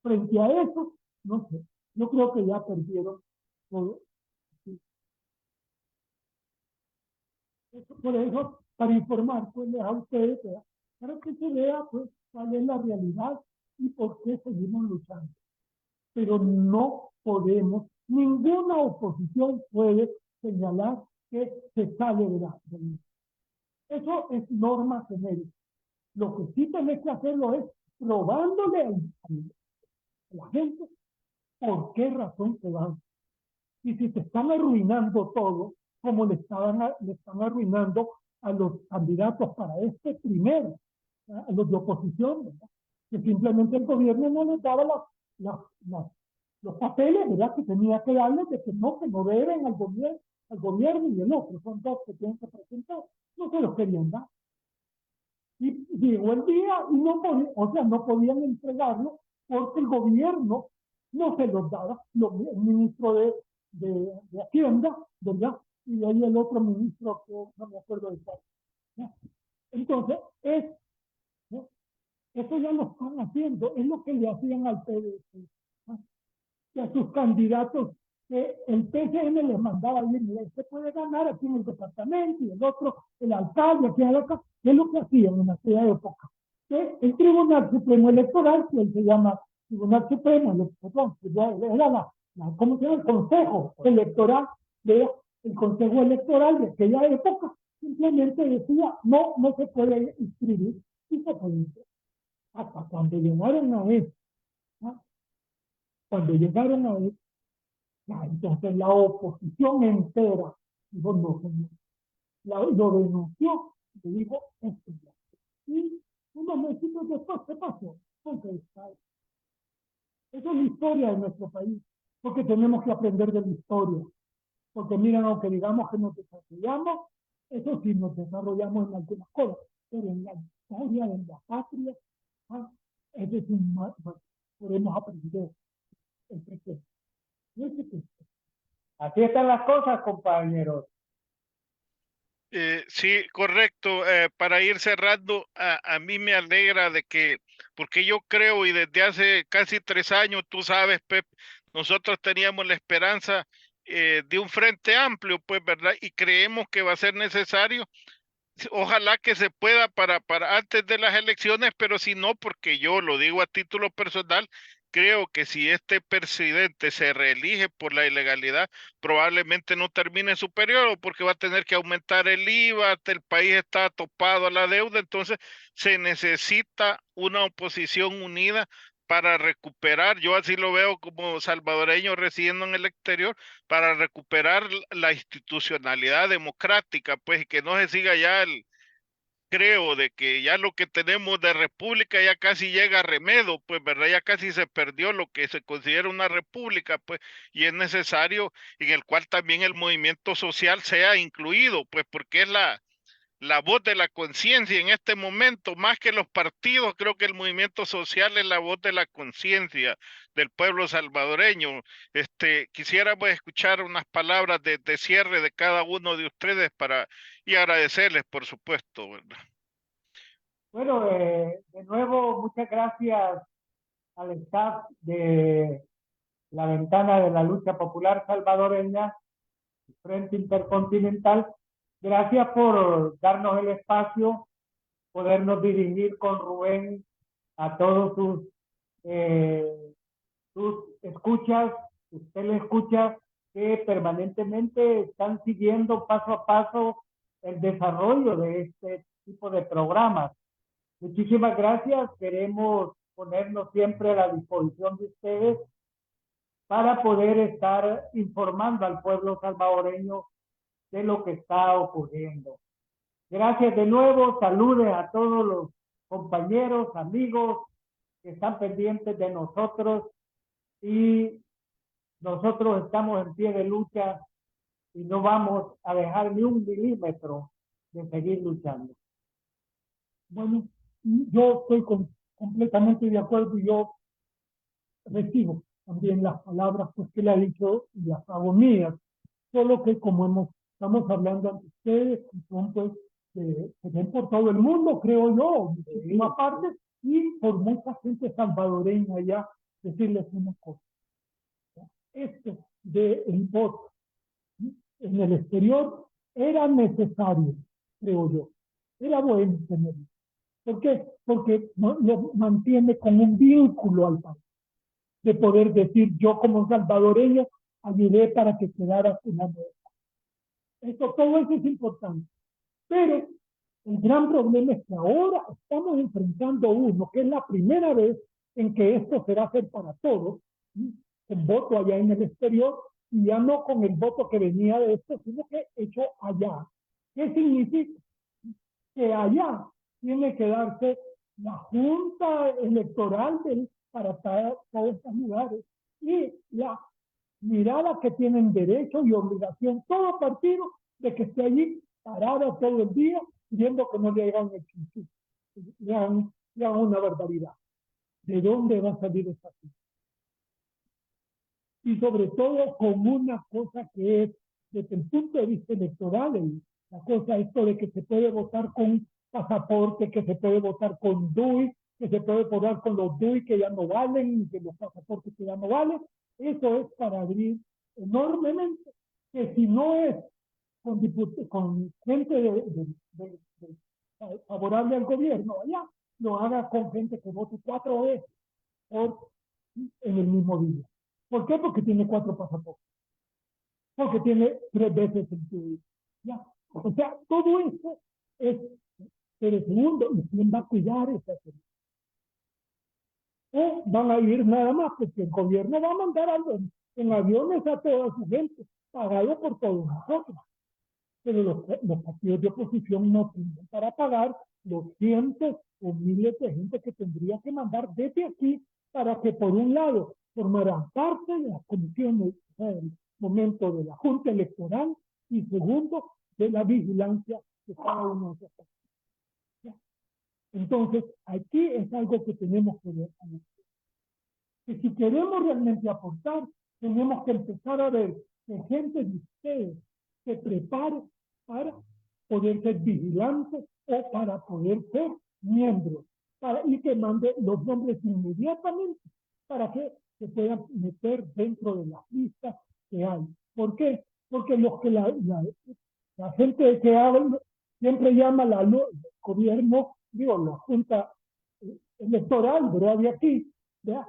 Frente a eso, no sé, yo creo que ya perdieron todo. Por eso, para informar pues, a ustedes, ¿verdad? Para que se vea pues, cuál es la realidad y por qué seguimos luchando. Pero no podemos, ninguna oposición puede señalar que se sale de la ley. Eso es norma genérica. Lo que sí tenés que hacerlo es probándole a la gente por qué razón se van. Y si te están arruinando todo, como le están arruinando a los candidatos para este primero, a los de oposición, ¿verdad? Que simplemente el gobierno no les daba los papeles, ¿verdad? Que tenía que darles de que no deben al gobierno y el otro, son 2 que tienen que presentar, no se los querían dar. Y llegó el día y no podían entregarlo porque el gobierno no se los daba, el ministro de Hacienda, ¿verdad? Y ahí el otro ministro que no me acuerdo de cuál. ¿No? Entonces, ¿no? Eso ya lo están haciendo, es lo que le hacían al PDC, ¿no? Que a sus candidatos, el PCN les mandaba bien, mira, usted puede ganar aquí en el departamento y el otro, el alcalde, aquí en acá, es lo que hacían en aquella época. El Tribunal Supremo Electoral, que se llama Tribunal Supremo, perdón, era ¿cómo se llama? El Consejo Electoral, el Consejo Electoral de aquella época, simplemente decía, no se puede inscribir, y se puede inscribir. Hasta cuando llegaron a eso, ¿no? Cuando llegaron a eso, entonces la oposición entera dijo, no, lo denunció, le dijo, esto ya. Y unos meses después, ¿qué pasó? Esa es la historia de nuestro país, porque tenemos que aprender de la historia. Porque miren, aunque digamos que nos desarrollamos, eso sí nos desarrollamos en algunas cosas, pero en la historia de la patria, ese es podemos aprender el presente. Así están las cosas, compañeros. Sí, correcto. Para ir cerrando, a mí me alegra de que, porque yo creo y desde hace casi 3 años, tú sabes, Pep, nosotros teníamos la esperanza de un frente amplio, pues, ¿verdad? Y creemos que va a ser necesario. Ojalá que se pueda para antes de las elecciones, pero si no, porque yo lo digo a título personal, creo que si este presidente se reelige por la ilegalidad, probablemente no termine su periodo porque va a tener que aumentar el IVA, el país está topado a la deuda, entonces se necesita una oposición unida para recuperar, yo así lo veo como salvadoreño residiendo en el exterior, para recuperar la institucionalidad democrática, pues, y que no se siga ya creo de que ya lo que tenemos de república ya casi llega a remedo, pues, ¿verdad? Ya casi se perdió lo que se considera una república, pues, y es necesario en el cual también el movimiento social sea incluido, pues, porque es la voz de la conciencia en este momento, más que los partidos, creo que el movimiento social es la voz de la conciencia del pueblo salvadoreño. Quisiéramos escuchar unas palabras de cierre de cada uno de ustedes y agradecerles, por supuesto, ¿verdad? Bueno, de nuevo, muchas gracias al staff de la Ventana de la Lucha Popular Salvadoreña, Frente Intercontinental. Gracias por darnos el espacio, podernos dirigir con Rubén a todos sus escuchas, sus teleescuchas, que permanentemente están siguiendo paso a paso el desarrollo de este tipo de programas. Muchísimas gracias. Queremos ponernos siempre a la disposición de ustedes para poder estar informando al pueblo salvadoreño de lo que está ocurriendo. Gracias de nuevo. Saludes a todos los compañeros, amigos que están pendientes de nosotros, y nosotros estamos en pie de lucha y no vamos a dejar ni un milímetro de seguir luchando. Bueno, yo estoy completamente de acuerdo, y yo recibo también las palabras pues, que le ha dicho y las hago mías, solo que como estamos hablando ante ustedes, son pues se ven por todo el mundo, creo yo, en muchísimas partes, y por mucha gente salvadoreña allá, decirles una cosa. Esto del voto en el exterior era necesario, creo yo. Era bueno tenerlo. ¿Por qué? Porque lo mantiene con un vínculo al país, de poder decir, yo como salvadoreño ayudé para que quedara una nueva. Todo eso es importante. Pero el gran problema es que ahora estamos enfrentando uno, que es la primera vez en que esto será hacer para todos, el voto allá en el exterior, y ya no con el voto que venía de esto, sino que hecho allá. ¿Qué significa? Que allá tiene que darse la junta electoral para todos estos lugares, y la mirada que tienen derecho y obligación todo partido de que esté allí parado todo el día viendo que no le hagan el chinchín, le hagan una barbaridad. ¿De dónde va a salir esa cosa? Y sobre todo con una cosa que es, desde el punto de vista electoral, la cosa esto de que se puede votar con pasaporte, que se puede votar con DUI, que se puede votar con los DUI que ya no valen, que los pasaportes que ya no valen. Eso es para abrir enormemente, que si no es con gente favorable al gobierno allá, lo haga con gente que vote 4 veces en el mismo día. ¿Por qué? Porque tiene 4 pasaportes. Porque tiene 3 veces el DUI. ¿Ya? O sea, todo eso es. Pero segundo, ¿y quién va a cuidar esa gente? O van a ir nada más, porque el gobierno va a mandar en aviones a toda su gente, pagado por todos nosotros. Pero los partidos de oposición no tienen para pagar los cientos o miles de gente que tendría que mandar desde aquí para que, por un lado, formaran parte de las comisiones del momento de la Junta Electoral, y segundo, de la vigilancia de cada uno de esos. Entonces, aquí es algo que tenemos que ver. Que si queremos realmente aportar, tenemos que empezar a ver que gente de ustedes se prepare para poder ser vigilantes o para poder ser miembros, y que mande los nombres inmediatamente para que se puedan meter dentro de las listas que hay. ¿Por qué? Porque los que la gente que habla siempre llama al gobierno, digo, la junta electoral, ¿verdad? De aquí, ¿verdad?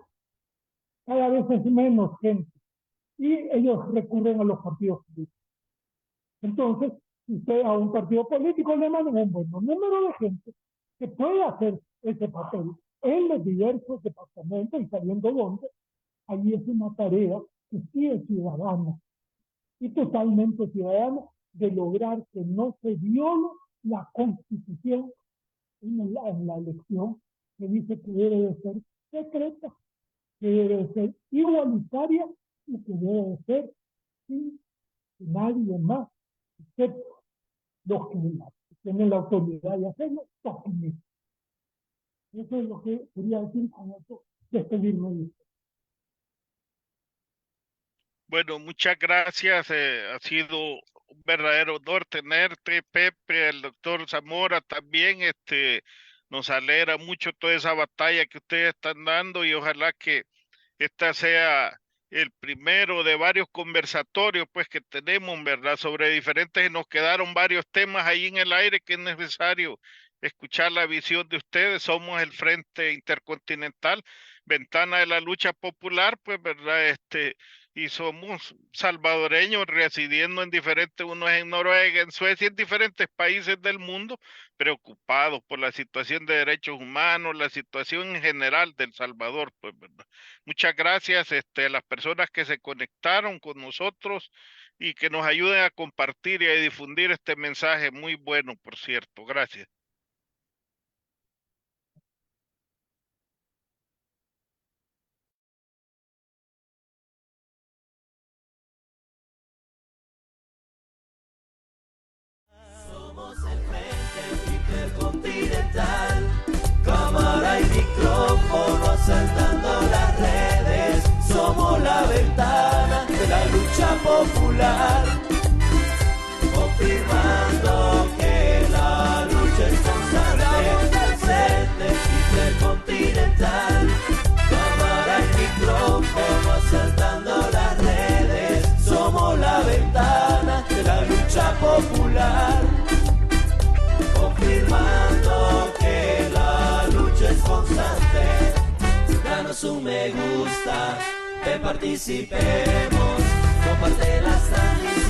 Cada vez es menos gente, y ellos recurren a los partidos políticos. Entonces, si usted a un partido político le manda un buen número de gente que puede hacer ese papel en los diversos departamentos y sabiendo dónde, ahí es una tarea que sí es ciudadana y totalmente ciudadana, de lograr que no se viole la Constitución en la elección, que dice que debe de ser secreta, que debe de ser igualitaria y que debe de ser sin que nadie más, excepto los que tienen la autoridad de hacerlo, toquen eso. Eso es lo que quería decir con eso, despedirme de usted. Bueno, muchas gracias. Ha sido un verdadero honor tenerte, Pepe, el doctor Zamora también. Nos alegra mucho toda esa batalla que ustedes están dando y ojalá que esta sea el primero de varios conversatorios pues que tenemos, ¿verdad? Sobre diferentes, nos quedaron varios temas ahí en el aire que es necesario escuchar la visión de ustedes. Somos el Frente Intercontinental, Ventana de la Lucha Popular, pues, ¿verdad? Y somos salvadoreños residiendo en diferentes, unos en Noruega, en Suecia, en diferentes países del mundo, preocupados por la situación de derechos humanos, la situación en general del Salvador, pues, ¿verdad? Muchas gracias a las personas que se conectaron con nosotros y que nos ayuden a compartir y a difundir este mensaje muy bueno, por cierto. Gracias. Somos el Frente Intercontinental, cámara y micrófono saltando las redes. Somos la ventana de la lucha popular, confirmando que la lucha es constante. Frente Intercontinental, cámara y micrófono saltando las redes. Somos la ventana de la lucha popular, confirmando que la lucha es constante. Danos un me gusta, que participemos, comparte las transmisiones.